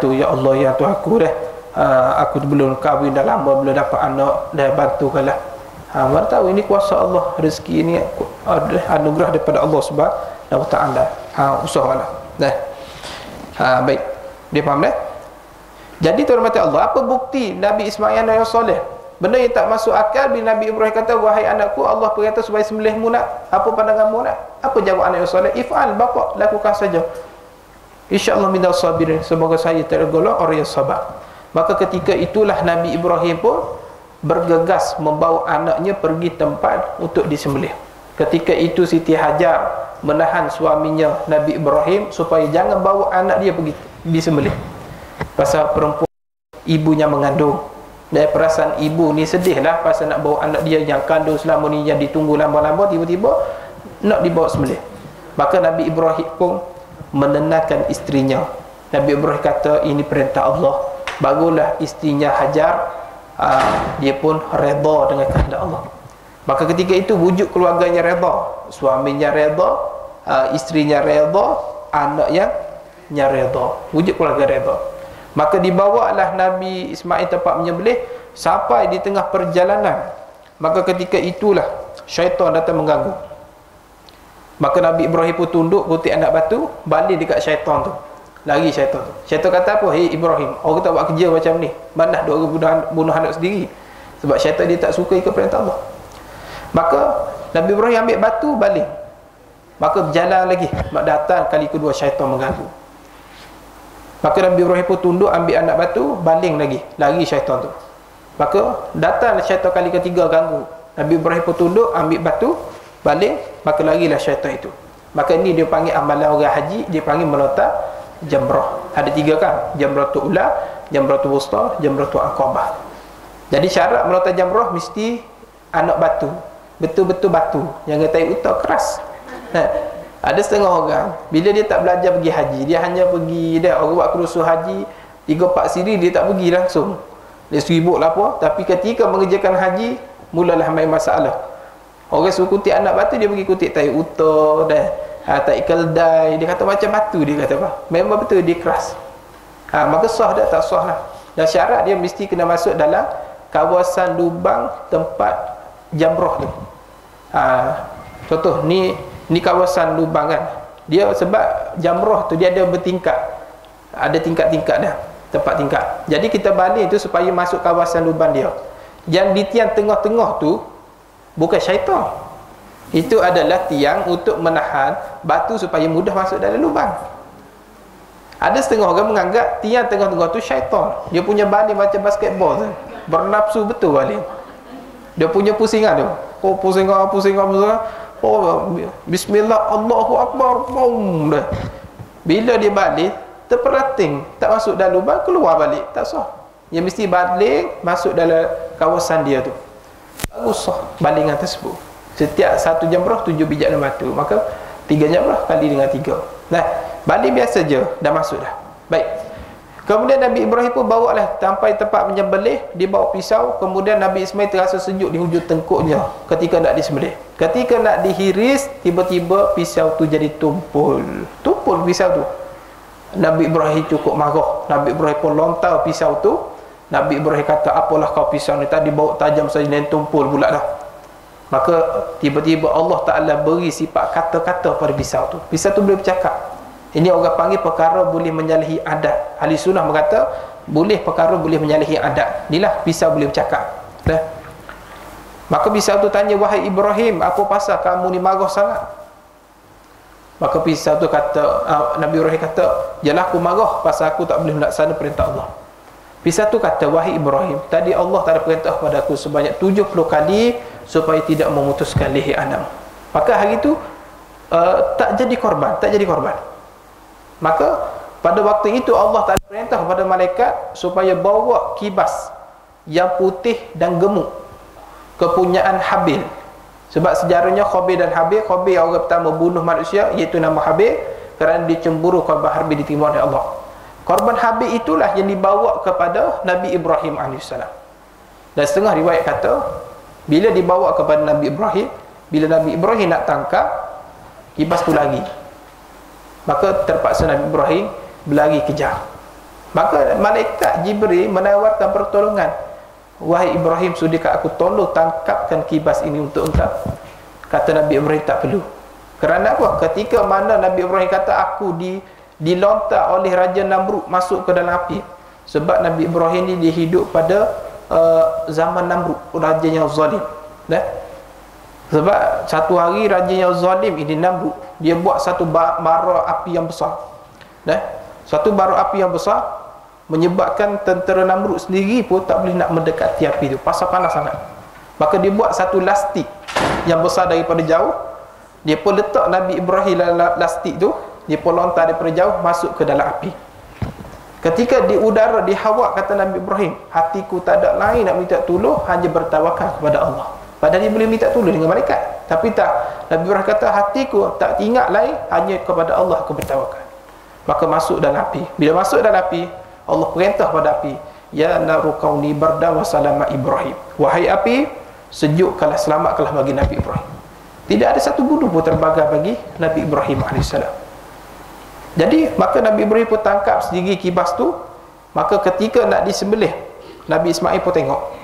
Tu ya Allah, ya Tuhan aku dah. Aku belum kahwin dah lama, belum dapat anak, dah bantukanlah. Mana tahu ini kuasa Allah, rezeki ini anugerah daripada Allah Subhanahu wa taala. Usahalah. Baik. Dia faham dah? Jadi tuan-tuan Allah, apa bukti Nabi Ismail yang soleh? Benda yang tak masuk akal bila Nabi Ibrahim kata, wahai anakku, Allah perintah supaya sembelihmu nak. Apa pandanganmu nak? Apa jawab anak yang soleh? If'al, bapa, lakukan saja. InsyaAllah minas sabirin, semoga saya tergolong orang yang sabar. Maka ketika itulah Nabi Ibrahim pun bergegas membawa anaknya pergi tempat untuk disembelih. Ketika itu Siti Hajar menahan suaminya Nabi Ibrahim supaya jangan bawa anak dia pergi disembelih. Pasal perempuan ibunya mengandung, dan perasaan ibu ni sedih lah pasal nak bawa anak dia yang kandung selama ni, yang ditunggu lama-lama, tiba-tiba nak dibawa sembelih. Maka Nabi Ibrahim pun menenangkan isterinya. Nabi Ibrahim kata ini perintah Allah. Barulah isterinya Hajar dia pun redha dengan kehendak Allah. Maka ketika itu wujud keluarganya redha, suaminya redha, isterinya redha, anaknya redha, wujud keluarga redha. Maka dibawalah Nabi Ismail tempat menyembelih sampai di tengah perjalanan. Maka ketika itulah syaitan datang mengganggu. Maka Nabi Ibrahim pun tunduk kutip anak batu, balik dekat syaitan tu. Lari syaitan tu. Syaitan kata apa? Hei Ibrahim, orang tak buat kerja macam ni. Mana dua orang bunuh anak sendiri. Sebab syaitan dia tak suka ikut perintah Allah. Maka Nabi Ibrahim ambil batu balik. Maka berjalan lagi. Datang kali kedua syaitan mengganggu. Maka Nabi Ibrahim pun tunduk ambil anak batu, baling lagi. Lari syaitan tu. Maka datang syaitan kali ketiga ganggu. Nabi Ibrahim pun tunduk ambil batu, baling, maka larilah syaitan itu. Maka ini dia panggil amalan orang haji, dia panggil melontar jamrah. Ada 3 kan? Jamratul ula, jamratul wusta, jamratul aqabah. Jadi syarat melontar jamrah mesti anak batu. Betul-betul batu. Jangan tarik utak keras. Ada setengah orang bila dia tak belajar pergi haji, dia hanya pergi dah orang buat kursus haji 3-4 siri dia tak pergi langsung. Dia sibuk lah apa, tapi ketika mengerjakan haji mulalah main masalah. Orang suruh kutip anak batu, dia pergi kutip tarik utar dah, tarik keldai, dia kata macam batu, dia kata apa? Memang betul dia keras. Maka sah dah tak sah lah. Dan syarat dia mesti kena masuk dalam kawasan lubang tempat jamrah tu. Contoh ni kawasan lubang kan. Dia sebab jamrah tu dia ada bertingkat. Ada tingkat-tingkat dah, tempat tingkat. Jadi kita balik tu supaya masuk kawasan lubang dia. Yang di tiang tengah-tengah tu bukan syaitan. Itu adalah tiang untuk menahan batu supaya mudah masuk dalam lubang. Ada setengah orang menganggap tiang tengah-tengah tu syaitan. Dia punya baling macam basketball tu. Bernafsu betul baling. Dia punya pusingan tu. Oh pusingan. Oh bismillah Allahu akbar. Boom dah. Bila dia balik terperating, tak masuk dalam lubang, keluar balik, tak sah. Dia mesti balik masuk dalam kawasan dia tu. Baru sah balingan tersebut. Setiap satu jamrah 7 bijak dan batu. Maka 3 jamrah kali dengan 3. Nah, balik biasa je dah masuk dah. Baik. Kemudian Nabi Ibrahim pun bawalah sampai tempat menyembelih, dia bawa pisau, kemudian Nabi Ismail terasa sejuk di hujung tengkuknya ketika nak disembelih. Ketika nak dihiris, tiba-tiba pisau tu jadi tumpul. Tumpul pisau tu. Nabi Ibrahim cukup marah. Nabi Ibrahim pun lontar pisau tu. Nabi Ibrahim kata, apalah kau pisau ni, tadi bawa tajam saja dan tumpul pula dah. Maka tiba-tiba Allah Ta'ala beri sifat kata-kata pada pisau tu. Pisau tu boleh bercakap. Ini orang panggil perkara boleh menyalahi adat. Ahli sunnah berkata boleh perkara boleh menyalahi adat. Inilah pisau boleh bercakap. Dah. Maka pisau tu tanya, wahai Ibrahim, apa pasal kamu ni marah sangat? Maka pisau tu kata, Nabi Ibrahim kata, jelah aku marah pasal aku tak boleh melaksana perintah Allah. Pisau tu kata, wahai Ibrahim, tadi Allah tak ada perintah pada aku sebanyak 70 kali supaya tidak memutuskan leher anak. Maka hari tu tak jadi korban. Maka pada waktu itu Allah Ta'ala perintah kepada malaikat supaya bawa kibas yang putih dan gemuk, kepunyaan Habil. Sebab sejarahnya Khabil dan Habil, Khabil orang pertama bunuh manusia, iaitu nama Habil, kerana dia cemburu korban Habil diterima oleh Allah. Korban Habil itulah yang dibawa kepada Nabi Ibrahim AS. Dan setengah riwayat kata, bila dibawa kepada Nabi Ibrahim, bila Nabi Ibrahim nak tangkap, kibas tu lagi. Maka terpaksa Nabi Ibrahim berlari kejar. Maka malaikat Jibril menawarkan pertolongan. Wahai Ibrahim, sudahkah aku tolong tangkapkan kibas ini untuk engkau? Kata Nabi Ibrahim, tak perlu. Kerana apa? Ketika mana Nabi Ibrahim kata aku dilontar oleh Raja Namrud masuk ke dalam api. Sebab Nabi Ibrahim ni dia hidup pada zaman Namrud, raja yang zalim. Sebab satu hari raja yang zalim ini Namrud, dia buat satu bara api yang besar. Satu bara api yang besar menyebabkan tentera Namrud sendiri pun tak boleh nak mendekati api tu, pasal panas sangat. Maka dia buat satu lastik yang besar daripada jauh. Dia pun letak Nabi Ibrahim dalam lastik tu, dia pun lontar daripada jauh masuk ke dalam api. Ketika di udara, di hawa, kata Nabi Ibrahim, hatiku tak ada lain nak minta tolong, hanya bertawakal kepada Allah. Padahal dia boleh minta tolong dengan malaikat, tapi tak. Nabi Ibrahim kata, hatiku tak ingat lain, hanya kepada Allah aku bertawakal. Maka masuk dalam api. Bila masuk dalam api, Allah perintah pada api, ya naru kauni barda wa salama Ibrahim. Wahai api, sejukkanlah, selamatkanlah bagi Nabi Ibrahim. Tidak ada satu bunuh pun terbakar bagi Nabi Ibrahim AS. Jadi maka Nabi Ibrahim pun tangkap segigi kibas tu. Maka ketika nak disembelih, Nabi Ismail pun tengok.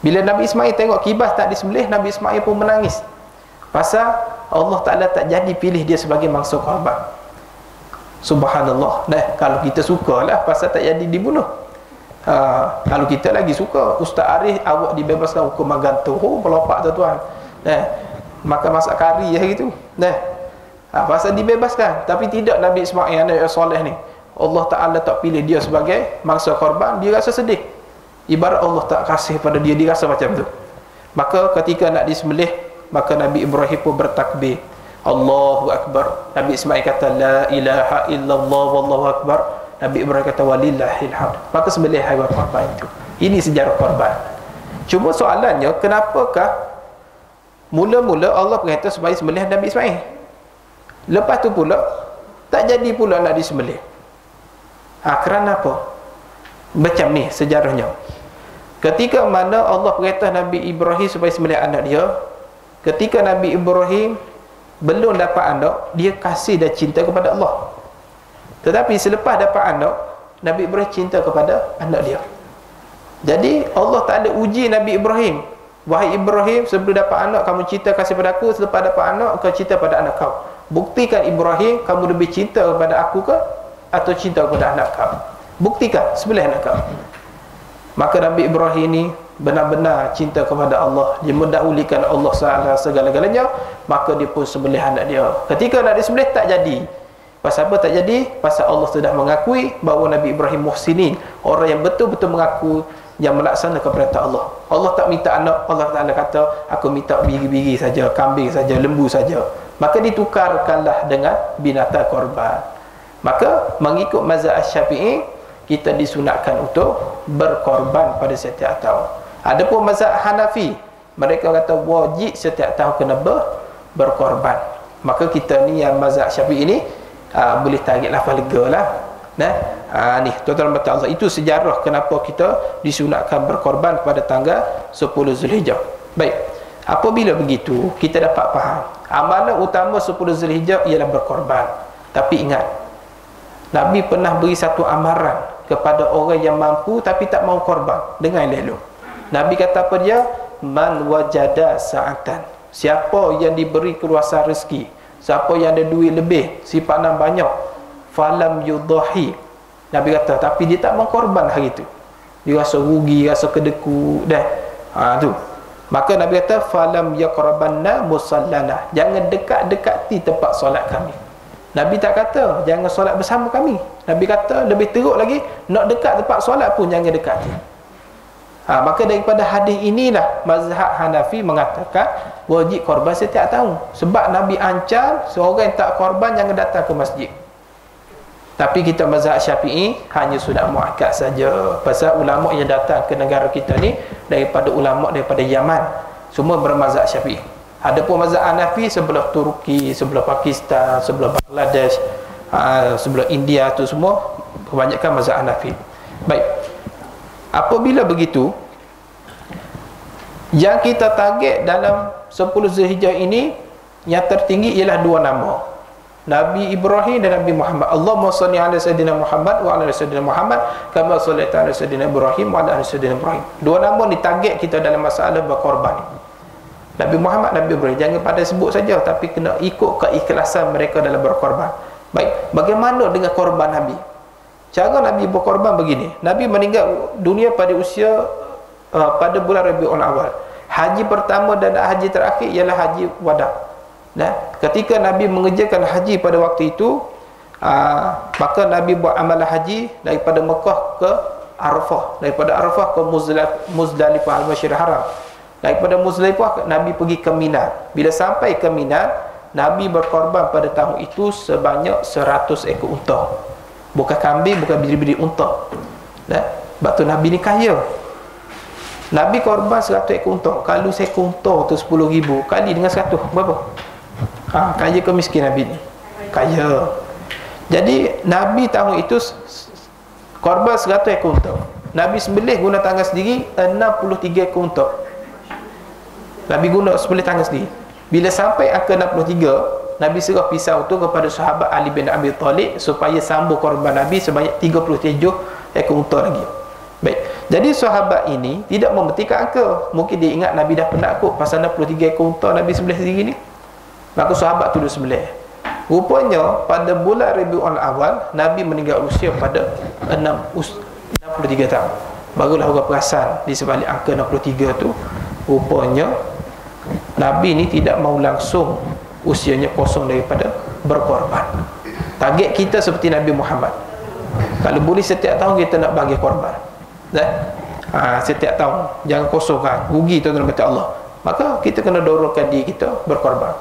Bila Nabi Ismail tengok kibas tak disembelih, Nabi Ismail pun menangis. Pasal Allah Ta'ala tak jadi pilih dia sebagai mangsa korban. Subhanallah. Nah, kalau kita sukalah pasal tak jadi dibunuh. Kalau kita lagi suka, Ustaz Arif awak dibebaskan hukuman gantung. Oh, pelopak tuan-tuan. Nah, makan masak kari hari tu. Nah, pasal dibebaskan. Tapi tidak Nabi Ismail anak soleh ni. Allah Ta'ala tak pilih dia sebagai mangsa korban, dia rasa sedih. Ibarat Allah tak kasih pada dia, dia rasa macam tu. Maka ketika nak disembelih, maka Nabi Ibrahim pun bertakbir, Allahu Akbar. Nabi Ismail kata la ilaha illallah wallahu akbar. Nabi Ibrahim kata walillahil hamd. Maka sembelih haiwan korban itu. Ini sejarah korban. Cuma soalannya, kenapakah mula-mula Allah berkata supaya sembelih Nabi Ismail, lepas tu pula tak jadi pula nak disembelih? Kerana apa? Macam ni sejarahnya. Ketika mana Allah perintah Nabi Ibrahim supaya sembelih anak dia, ketika Nabi Ibrahim belum dapat anak, dia kasih dan cinta kepada Allah. Tetapi selepas dapat anak, Nabi Ibrahim cinta kepada anak dia. Jadi Allah tak ada uji Nabi Ibrahim. Wahai Ibrahim, sebelum dapat anak kamu cinta kasih pada aku, selepas dapat anak kau cinta pada anak kau. Buktikan Ibrahim, kamu lebih cinta kepada aku ke atau cinta kepada anak kau? Buktikan, sembelih anak kau. Maka Nabi Ibrahim ni benar-benar cinta kepada Allah. Dia mendahulukan Allah segala-galanya. Maka dia pun sembelih anak dia. Ketika nak disembelih tak jadi. Pasal apa tak jadi? Pasal Allah sudah mengakui bahawa Nabi Ibrahim muhsinin, orang yang betul-betul mengaku, yang melaksanakan perintah Allah. Allah tak minta anak. Allah Ta'ala kata, aku minta biri-biri saja, kambing saja, lembu saja. Maka ditukarkanlah dengan binatang korban. Maka mengikut mazhab Syafi'i, kita disunatkan untuk berkorban pada setiap tahun. Adapun mazhab Hanafi, mereka kata wajib setiap tahun kena berkorban. Maka kita ni yang mazhab Syafi'i ni boleh tarik lafaz lega lah. Ni tuan-tuan dan Allah, itu sejarah kenapa kita disunatkan berkorban pada tanggal 10 Zulhijjah. Baik, apabila begitu kita dapat faham amalan utama 10 Zulhijjah ialah berkorban. Tapi ingat, Nabi pernah beri satu amaran kepada orang yang mampu tapi tak mau korban dengan elok. Nabi kata apa dia? Man wajada sa'atan. Siapa yang diberi keluasan rezeki, siapa yang ada duit lebih, simpanan banyak, falam yudahi. Nabi kata tapi dia tak mau korban hari tu. Dia rasa rugi, rasa kedeku dah. Tu. Maka Nabi kata falam yaqrabanna musallana. Jangan dekat-dekati tempat solat kami. Nabi tak kata jangan solat bersama kami. Nabi kata lebih teruk lagi, nak dekat tempat solat pun jangan dekati. Maka daripada hadis inilah mazhab Hanafi mengatakan wajib korban setiap tahun. Sebab Nabi ancam seorang yang tak korban jangan datang ke masjid. Tapi kita mazhab Syafi'i hanya sudah muakkad saja. Pasal ulama yang datang ke negara kita ni daripada ulama daripada Yaman, semua bermazhab Syafi'i. Adapun mazhab Hanafi sebelah Turki, sebelah Pakistan, sebelah Bangladesh, sebelah India tu semua kebanyakan mazhab Hanafi. Baik. Apabila begitu, yang kita target dalam 10 Zulhijjah ini yang tertinggi ialah dua nama, Nabi Ibrahim dan Nabi Muhammad. Allahumma salli ala sayyidina Muhammad wa ala sayyidina Muhammad kama sallaita ala sayyidina Ibrahim wa ala sayyidina Ibrahim. Dua nama ni target kita dalam masalah berkorban. Nabi Muhammad, Nabi Ibrahim, jangan pada sebut saja, tapi kena ikut keikhlasan mereka dalam berkorban. Baik, bagaimana dengan korban Nabi? Cara Nabi berkorban begini. Nabi meninggal dunia pada usia pada bulan Rabiul Awal. Haji pertama dan haji terakhir ialah haji wada. Ketika Nabi mengerjakan haji pada waktu itu, maka Nabi buat amalan haji daripada Mekah ke Arafah, daripada Arafah ke Muzdalifah al-Masjidil Haram. Daripada Muzdalifah Nabi pergi ke Mina. Bila sampai ke Mina, Nabi berkorban pada tahun itu sebanyak 100 ekor unta. Bukan kambing, bukan biri-biri unta. Sebab tu Nabi ni kaya. Nabi korban 100 ekor unta. Kalau seekor unta tu 10,000 kali dengan 100, berapa? Kaya ke miskin Nabi ni? Kaya. Jadi Nabi tahun itu korban 100 ekor unta. Nabi sembelih guna tangan sendiri 63 ekor unta. Nabi guna sembelih tangan sendiri. Bila sampai angka 63, Nabi serah pisau tu kepada sahabat Ali bin Abi Talib supaya sambung korban Nabi sebanyak 37 ekor unta lagi. Baik. Jadi sahabat ini tidak memetikkan angka. Mungkin dia ingat Nabi dah penat kot pasal 63 ekor unta Nabi sembelih sendiri ni. Maka sahabat tu sembelih. Rupanya pada bulan Rabiul Awal Nabi meninggal usia pada 63 tahun. Barulah orang perasan di sebalik angka 63 tu, rupanya Nabi ni tidak mau langsung usianya kosong daripada berkorban. Target kita seperti Nabi Muhammad. Kalau boleh setiap tahun kita nak bagi korban. Setiap tahun jangan kosongkan, rugi tuan-tuan kata Allah. Maka kita kena dorongkan diri kita berkorban.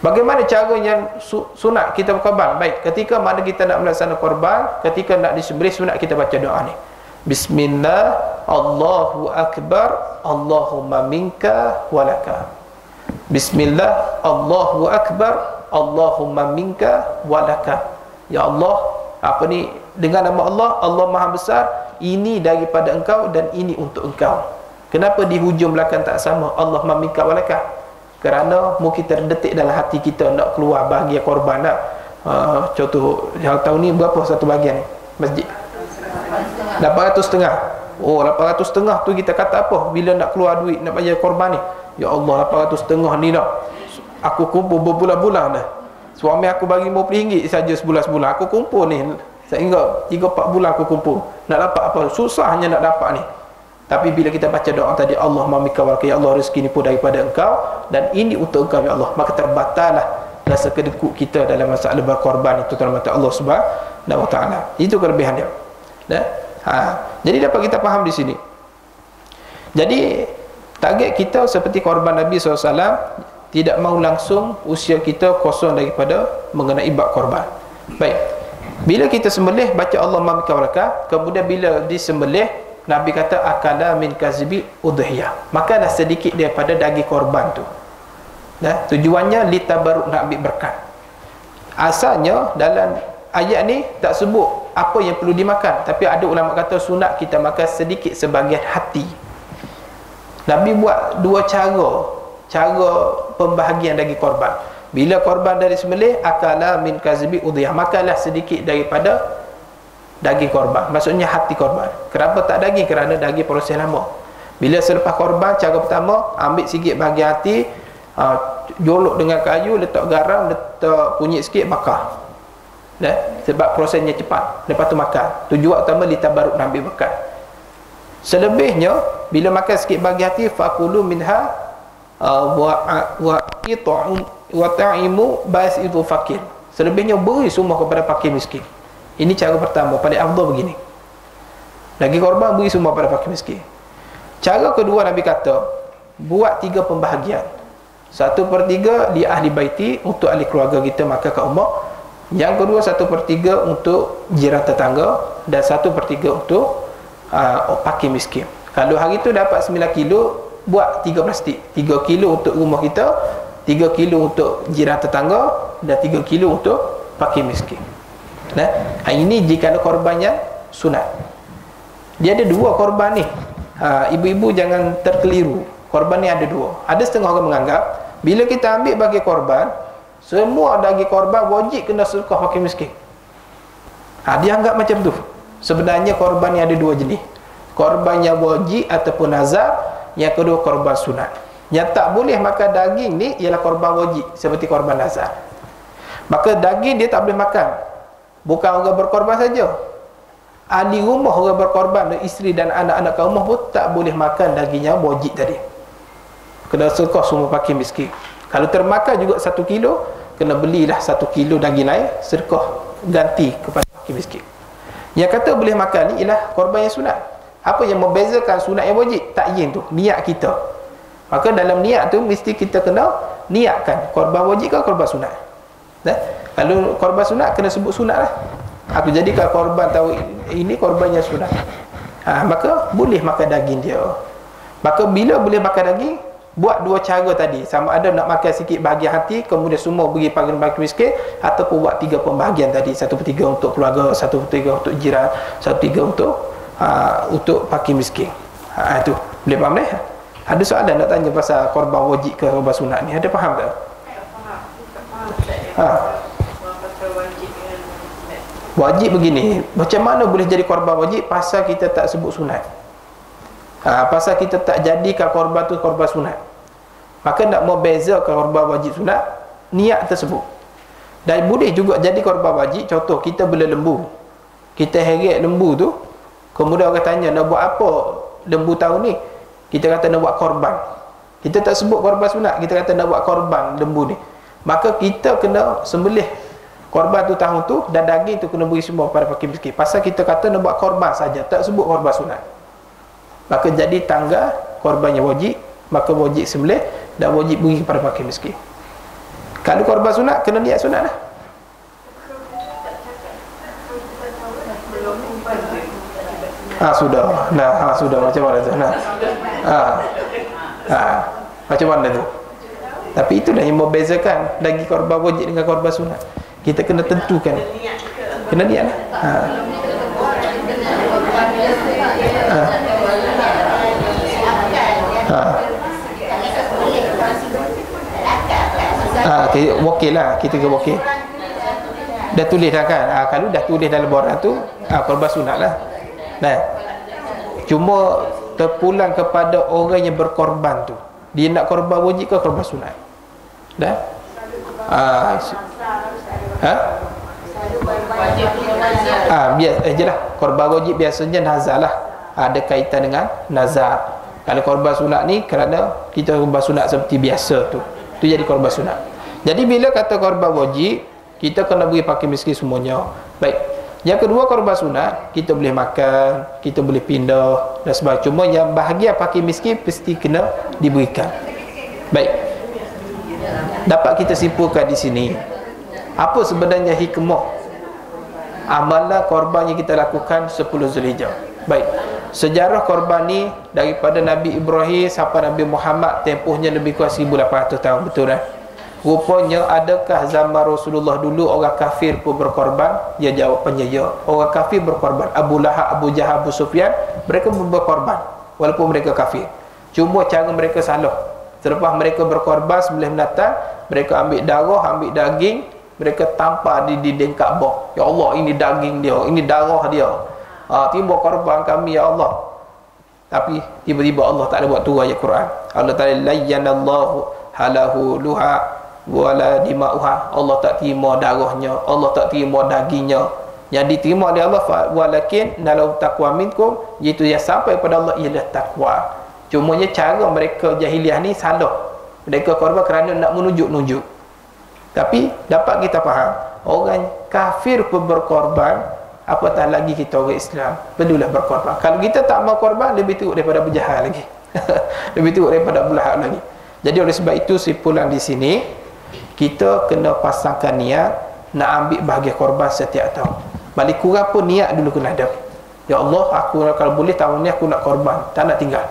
Bagaimana cara yang sunat kita berkorban? Baik, ketika mana kita nak melaksanakan korban, ketika nak disembelih, sunat kita baca doa ni. Bismillah, Allahu Akbar, Allahumma minka walaka. Bismillah, Allahu Akbar, Allahumma minka walaka. Ya Allah, apa ni, dengan nama Allah, Allah Maha Besar, ini daripada engkau dan ini untuk engkau. Kenapa di hujung belakang tak sama Allahumma minka walaka? Kerana mungkin terdetik dalam hati kita nak keluar bahagian korban nak. Contoh yang tahun ni berapa satu bahagian ni masjid? 800,500. Oh, 800,500 tu kita kata apa bila nak keluar duit nak bayar korban ni? Ya Allah, 800,500 ni dah aku kumpul berbulan-bulan dah. Suami aku bagi RM50 saja sebulan-sebulan. Aku kumpul ni sehingga 3-4 bulan aku kumpul. Nak dapat apa? Susahnya nak dapat ni. Tapi bila kita baca doa tadi, Allah mamika walaka, ya Allah rezeki ni pun daripada engkau dan ini untuk engkau ya Allah, maka terbatallah rasa kedekut kita dalam masalah berkorban itu terhadap Allah Subhanahu wa taala. Itu kelebihan dia. Jadi dapat kita faham di sini. Jadi target kita seperti korban Nabi SAW, tidak mau langsung usia kita kosong daripada mengenai bab korban. Baik. Bila kita sembelih baca Allah mamika walaka, kemudian bila disembelih Nabi kata akala min kazibi udhiyah, makanlah sedikit daripada daging korban tu. Tujuannya litabaruk, nak ambil berkat. Asalnya dalam ayat ni tak sebut apa yang perlu dimakan, tapi ada ulama kata sunat kita makan sedikit sebahagian hati. Nabi buat dua cara pembahagian daging korban. Bila korban dari sembelih, akala min kazibi udhiyah, makanlah sedikit daripada daging korban, maksudnya hati korban. Kenapa tak daging? Kerana daging proses lama. Bila selepas korban, cara pertama ambil sikit bahagian hati, jolok dengan kayu, letak garam, letak kunyit sikit, bakar. Sebab prosesnya cepat. Lepas tu makan. Tujuan utama litabaruk, nak ambil berkat. Selebihnya bila makan sikit bahagian hati, fakulu minha wa ta'imu ba'is itu fakir. Selebihnya beri semua kepada fakir miskin. Ini cara pertama, paling afdal begini. Lagi korban beri semua pada fakir miskin. Cara kedua Nabi kata, buat 3 pembahagian. 1/3 di ahli baiti, untuk ahli keluarga kita makan kat rumah. Yang kedua 1/3 untuk jiran tetangga, dan 1/3 untuk fakir miskin. Kalau hari tu dapat 9 kilo, buat 3 plastik. 3 kilo untuk rumah kita, 3 kilo untuk jiran tetangga, dan 3 kilo untuk fakir miskin. Ini jika ada korbannya sunat. Dia ada 2 korban ni. Ibu-ibu jangan terkeliru. Korban ni ada 2. Ada setengah orang menganggap bila kita ambil bagi korban, semua daging korban wajib kena sedekah fakir miskin. Dia anggap macam tu. Sebenarnya korban ni ada 2 jenis. Korban yang wajib ataupun nazar. Yang kedua korban sunat. Yang tak boleh makan daging ni ialah korban wajib, seperti korban nazar. Maka daging dia tak boleh makan. Bukan orang berkorban saja, ahli rumah orang berkorban, isteri dan anak-anak kat rumah pun tak boleh makan daging yang wajib tadi. Kena sedekah semua fakir miskin. Kalau termakan juga 1 kilo, kena belilah 1 kilo daging lain, sedekah ganti kepada fakir miskin. Yang kata boleh makan ni ialah korban yang sunat. Apa yang membezakan sunat yang wajib? Takyin tu, niat kita. Maka dalam niat tu mesti kita kena niatkan korban wajib ke korban sunat. Kalau korban sunat kena sebut sunat lah. Aku jadikan korban tahu ini korbannya sunat. Maka boleh makan daging dia. Maka bila boleh makan daging, buat 2 cara tadi. Sama ada nak makan sikit bahagian hati, kemudian semua bagi fakir miskin, ataupun buat 3 pembahagian tadi. 1/3 untuk keluarga, 1/3 untuk jiran, 1/3 untuk untuk fakir miskin. Itu boleh faham dah? Ada soalan nak tanya pasal korban wajib ke korban sunat ni, ada faham tak? Wajib begini, macam mana boleh jadi korban wajib pasal kita tak sebut sunat? Pasal kita tak jadikan korban tu korban sunat. Maka nak mau bezakan korban wajib sunat, niat tersebut. Dan boleh juga jadi korban wajib. Contoh, kita bela lembu, kita heret lembu tu, kemudian orang tanya nak buat apa lembu tahun ni, kita kata nak buat korban. Kita tak sebut korban sunat, kita kata nak buat korban lembu ni. Maka kita kena sembelih korban tu tahun tu, dan daging tu kena beri semua pada fakir miskin. Pasal kita kata nak buat korban saja, tak sebut korban sunat. Maka jadi tanggal korbannya wajib, maka wajib sembelih dan wajib beri kepada fakir miskin. Kalau korban sunat, kena niat sunat lah. Sudah. Sudah macam mana tu? Macam mana tu? Tapi itu dah yang membezakan lagi korban wajib dengan korban sunat. Kita kena tentukan. Kena niat lah. Wakil lah, kita ke wakil. Dah tulis dah kan? Kalau dah tulis dalam borang tu, korban sunat lah. Nah, cuma terpulang kepada orang yang berkorban tu, dia nak korban wajib ke korban sunat? Dah? Jelah, korban wajib biasanya nazar lah, ada kaitan dengan nazar. Kalau korban sunat ni kerana kita korban sunat seperti biasa tu, itu jadi korban sunat. Jadi bila kata korban wajib, kita kena beri fakir miskin semuanya. Baik. Yang kedua, korban sunat kita boleh makan, kita boleh pindah dan sebagainya. Cuma yang bahagian fakir miskin mesti kena diberikan. Baik. Dapat kita simpulkan di sini, apa sebenarnya hikmah amalan korban yang kita lakukan 10 Zulhijjah. Baik. Sejarah korban ni daripada Nabi Ibrahim sampai Nabi Muhammad tempohnya lebih kurang 1800 tahun, betul kan? Rupanya adakah zaman Rasulullah dulu orang kafir pun berkorban? Dia jawapannya ya. Orang kafir berkorban. Abu Lahab, Abu Jahal, Abu Sufyan, mereka pun berkorban walaupun mereka kafir. Cuma cara mereka salah. Selepas mereka berkorban sembelih binatang, mereka ambil darah, ambil daging, mereka tampar di dinding Kaabah. Ya Allah, ini daging dia, ini darah dia. Timbul korban kami ya Allah. Tapi tiba-tiba Allah tak ada buat turun ayat Quran. Allah Ta'ala layyanallahu halahu luha wala dima'uha. Allah tak terima darahnya, Allah tak terima dagingnya. Yang diterima oleh Allah walakin nalau taqwa minkum, iaitu yang sampai pada Allah ialah takwa. Cumanya cara mereka jahiliah ni salah. Mereka korban kerana nak menunjuk-nunjuk. Tapi dapat kita faham, orang kafir pun berkorban, apatah lagi kita orang Islam perlulah berkorban. Kalau kita tak mau korban, lebih teruk daripada Abu Jahal lagi. Lebih teruk daripada Abu Lahab lagi. Jadi oleh sebab itu simpulan di sini, kita kena pasangkan niat nak ambil bahagian korban setiap tahun. Balik kurang pun niat dulu kena ada. Ya Allah, aku kalau boleh tahun ni aku nak korban, tak nak tinggal.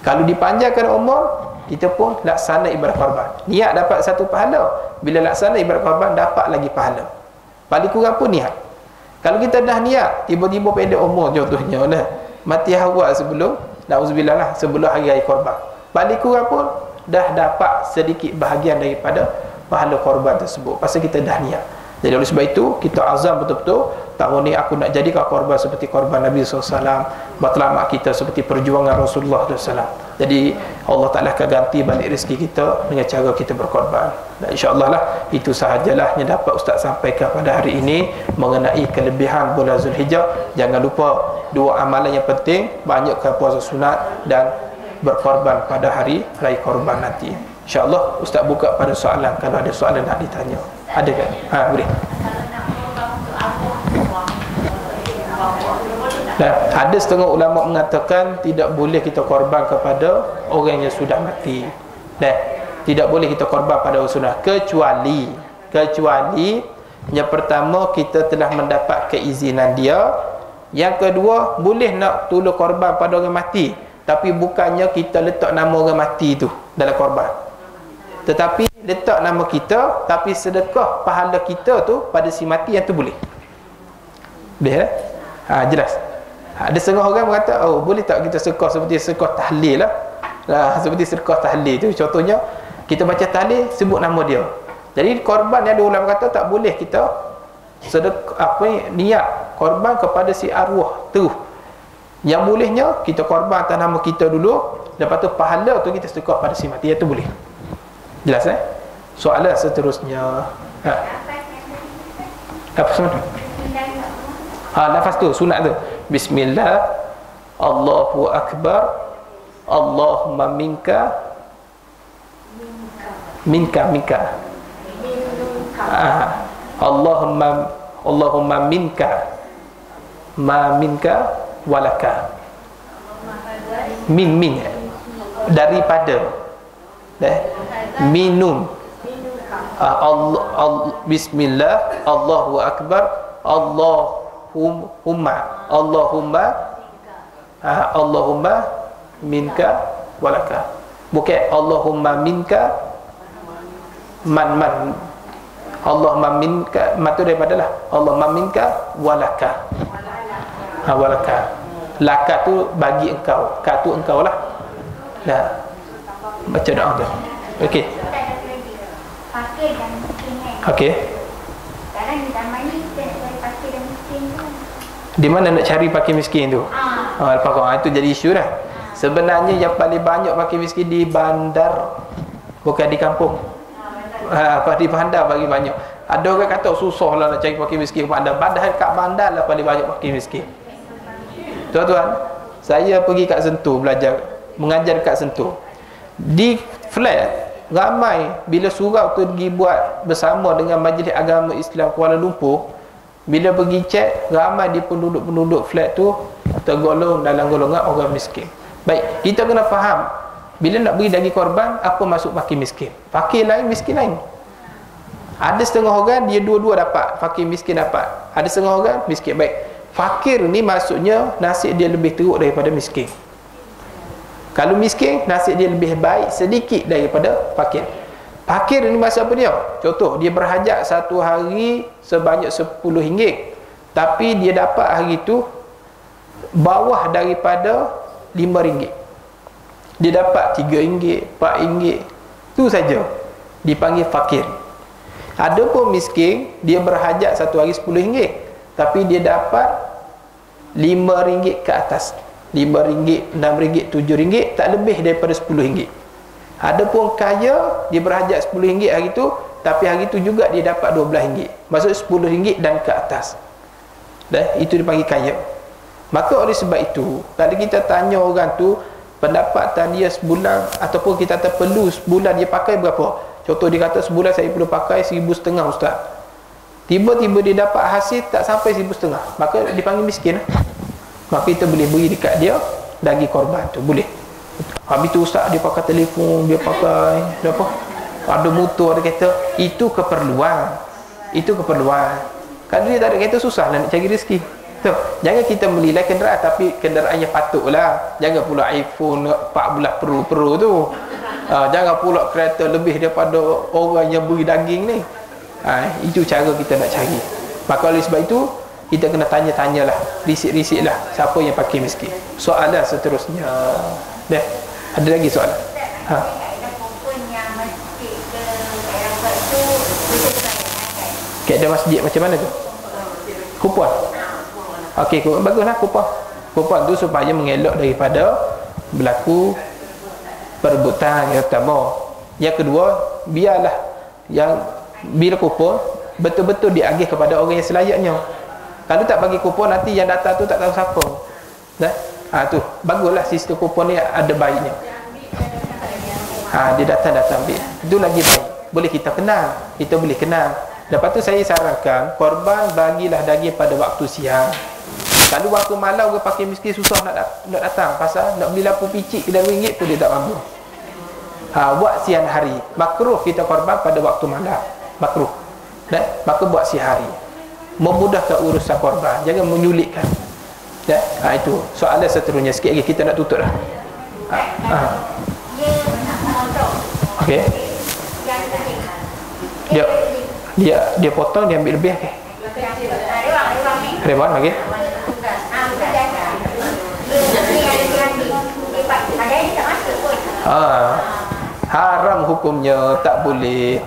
Kalau dipanjangkan umur, kita pun laksana ibadah korban. Niat dapat satu pahala, bila laksana ibadah korban dapat lagi pahala. Balik kurang pun niat. Kalau kita dah niat, tiba-tiba pendek umur contohnya dah mati awal sebelum, na'udzubillah lah, sebelum hari korban, balik kurang pun dah dapat sedikit bahagian daripada pahala korban tersebut, pasal kita dah niat. Jadi oleh sebab itu kita azam betul-betul tahun ni aku nak jadikan korban seperti korban Nabi SAW, matlamat kita seperti perjuangan Rasulullah SAW. Jadi Allah Ta'ala akan ganti balik rezeki kita dengan cara kita berkorban. Dan insyaAllah lah itu sahajalah yang dapat Ustaz sampaikan pada hari ini mengenai kelebihan bulan Zulhijjah. Jangan lupa dua amalan yang penting, banyakkan puasa sunat dan berkorban pada hari raya korban nanti. InsyaAllah Ustaz buka pada soalan, kalau ada soalan nak ditanya. Ada kan? Boleh. Dan ada setengah ulama mengatakan tidak boleh kita korban kepada orang yang sudah mati. Dan tidak boleh kita korban pada orang sunnah, kecuali yang pertama kita telah mendapat keizinan dia. Yang kedua, boleh nak tolong korban pada orang mati, tapi bukannya kita letak nama orang mati tu dalam korban, tetapi letak nama kita, tapi sedekah pahala kita tu pada si mati, yang tu boleh. Boleh jelas. Ada setengah orang berkata, oh boleh tak kita sedekah seperti sedekah tahlil lah. Seperti sedekah tahlil tu. Contohnya, kita baca tahlil, sebut nama dia. Jadi korban yang ada ulama kata tak boleh kita sedekah, niat korban kepada si arwah terus. Yang bolehnya, kita korban atas nama kita dulu, lepas tu pahala tu kita sedekah pada si mati. Itu boleh. Jelas Soalan seterusnya. Apa semua? Lafaz tu, sunat tu. Bismillah, Allahu Akbar, Allahumma minka Allahumma minka ma minka walaka. Min daripada minun. Bismillah, Allahu Akbar, Allahumma minka walaka. Bukan Allahumma minka man. Allahumma minka matu daripada lah. Allahumma minka walaka. Walaka. Laka tu bagi engkau, ka tu engkau lah. Baca doa tu. Okey. Okey. Di mana nak cari fakir miskin tu? Itu jadi isu dah. Sebenarnya yang paling banyak fakir miskin di bandar, bukan di kampung. Di bandar bagi banyak. Ada orang kata susah lah nak cari fakir miskin ke bandar. Padahal kat bandar lah paling banyak fakir miskin. Tuan-tuan, saya pergi kat Sentul belajar, mengajar kat Sentul. Di flat ramai, bila surau tu pergi buat bersama dengan Majlis Agama Islam Kuala Lumpur, bila pergi cek, ramai di penduduk-penduduk flat tu tergolong dalam golongan orang miskin. Baik, kita kena faham, bila nak beri daging korban, apa maksud fakir miskin? Fakir lain, miskin lain. Ada setengah orang dia dua-dua dapat, fakir miskin dapat. Ada setengah orang miskin. Baik, fakir ni maksudnya nasib dia lebih teruk daripada miskin. Kalau miskin, nasib dia lebih baik sedikit daripada fakir. Fakir ni maksud apa dia? Contoh, dia berhajat satu hari sebanyak RM10, tapi dia dapat hari tu bawah daripada RM5. Dia dapat RM3, RM4, tu saja dipanggil fakir. Ada pun miskin, dia berhajat satu hari RM10, tapi dia dapat RM5 ke atas. RM5, RM6, RM7, tak lebih daripada RM10. Ada pun kaya, dia berhajat RM10 hari tu, tapi hari tu juga dia dapat RM12. Maksud RM10 dan ke atas. Itu dipanggil kaya. Maka oleh sebab itu, kalau kita tanya orang tu pendapatan dia sebulan, ataupun kita perlu sebulan dia pakai berapa? Contoh dia kata sebulan saya perlu pakai RM1,500 ustaz. Tiba-tiba dia dapat hasil tak sampai RM1,500, maka dipanggil miskin. Maka kita boleh beri dekat dia daging korban tu, boleh. Habis tu ustaz dia pakai telefon, dia pakai apa? Ada motor, ada kereta, itu keperluan. Itu keperluan. Kalau dia tak ada kereta, susah lah nak cari rezeki. Tu, jangan kita belilah kenderaan, tapi kenderaan yang patutlah. Jangan pula iPhone 14 Pro tu. Jangan pula kereta lebih daripada orang yang beri daging ni. Itu cara kita nak cari. Maka oleh sebab itu, kita kena tanya-tanyalah, risik-risik lah siapa yang pakai miskin. Soalan seterusnya. Ada lagi soalan? Kaedah masjid macam mana tu? Kupon. Okey, baguslah kupon. Kupon tu supaya mengelak daripada berlaku perebutan yang pertama. Yang kedua, biarlah yang bila kupon betul-betul diagih kepada orang yang selayaknya. Kalau tak bagi kupon, nanti yang datang tu tak tahu siapa. Tu baguslah sistem kupon ni ada baiknya. Dia datang ambil, itu lagi baik. Boleh kita kenal, kita boleh kenal. Lepas tu saya sarankan korban bagilah daging pada waktu siang. Kalau waktu malam orang pakai miskin susah nak datang, pasal nak beli lampu picik kedai RM2 pun dia tak mampu. Buat siang hari. Makruh kita korban pada waktu malam, makruh. Maka buat siang hari, memudahkan urusan korban, jangan menyulitkan. Itu soalan seterusnya. Sikit lagi kita nak tutup dah. Okey. Dia potong, dia ambil lebih. Okey. Rewang okey. Haram hukumnya, tak boleh.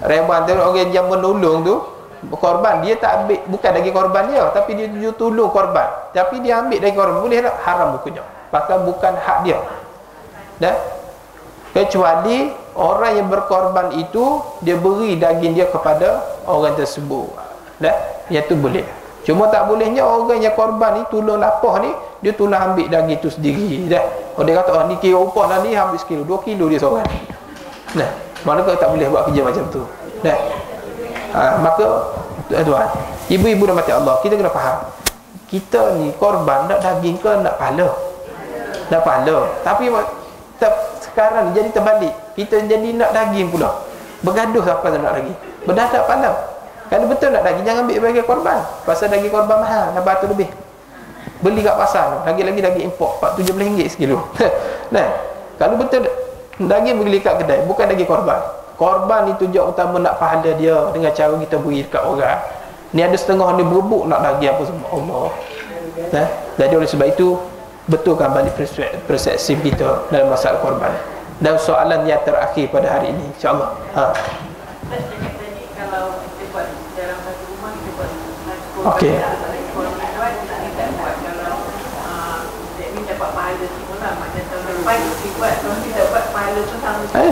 Reban tu orang yang menolong tu korban, dia tak ambil, bukan daging korban dia, tapi dia tolong korban, tapi dia ambil daging korban, boleh tak? Haram hukumnya, pasal bukan hak dia. Dah, kecuali orang yang berkorban itu dia beri daging dia kepada orang tersebut. Dah, yang tu boleh. Cuma tak bolehnya orang yang korban ni tolong lapah ni, dia tolong ambil daging tu sendiri. Dah, oh dia kata, oh ni kira upah dah ni, habis kilo 2 kilo dia seorang. Nah, manakah tak boleh buat kerja macam tu. Dah, maka tuan, ibu-ibu dan mati Allah, kita kena faham, kita ni korban nak daging ke nak pahala? Nak pahala. Tapi sekarang ni jadi terbalik, kita jadi nak daging pula. Bergaduh siapa yang nak daging, berdadak pahala. Kalau betul nak daging, jangan ambil bagi korban, pasal daging korban mahal, dah batu lebih. Beli kat pasar, lagi-lagi daging import RM17 sekilo. Nah, kalau betul daging beli kat kedai, bukan daging korban. Korban ni tujuan utama nak pahala dia dengan cara kita beri dekat orang. Ni ada setengah ni berebut nak daging apa semua, Allah. Nah, jadi oleh sebab itu betulkan balik persepsi kita dalam masalah korban. Dan soalan yang terakhir pada hari ini, insya-Allah. Okey.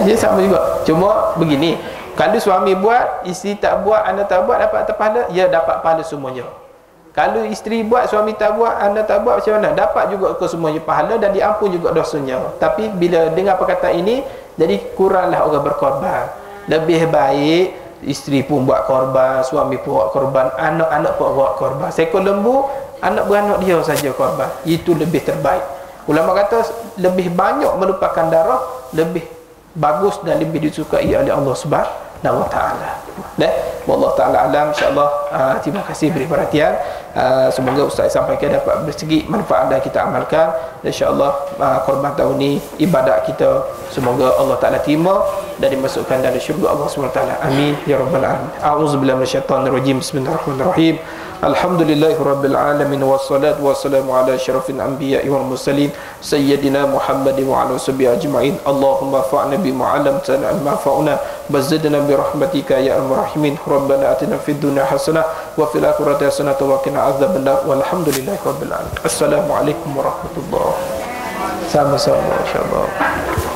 Dia sama juga. Cuma begini, kalau suami buat, isteri tak buat, anda tak buat, dapat pahala? Ya, dapat pahala semuanya. Kalau isteri buat, suami tak buat, anda tak buat, macam mana? Dapat juga ke semuanya pahala dan diampun juga dosanya. Tapi bila dengar perkataan ini, jadi kuranglah orang berkorban. Lebih baik isteri pun buat korban, suami pun buat korban, anak-anak pun buat korban. Seekor lembu, anak beranak dia saja korban. Itu lebih terbaik. Ulama kata lebih banyak melupakan darah, lebih bagus dan lebih disukai oleh Allah Subhanahu wa taala. Dan wallahu taala alam, insyaallah. Terima kasih beri perhatian. Semoga ustaz sampaikan dapat bersegi manfaat dan kita amalkan. Insyaallah korban tahun ni ibadat kita semoga Allah taala terima dan dimasukkan dalam syurga Allah Subhanahu wa taala. Amin ya rabbal alamin. A'udzubillahi minasyaitonir rajim. Bismillahirrahmanirrahim. Alhamdulillahirabbil alamin wassalatu wassalamu ala asyrafil anbiya'i wal mursalin sayyidina Muhammadin wa ala sahbihi ajma'in. Allahumma fa'na bima 'allamtana ma fa'una bazidna bi rahmatika ya arhamar rahimin. Rabbana atina fid dunya hasanah wa fil akhirati hasanah wa qina adzabannar. Walhamdulillahirabbil alamin. Assalamualaikum warahmatullahi wabarakatuh. Sama-sama insyaallah.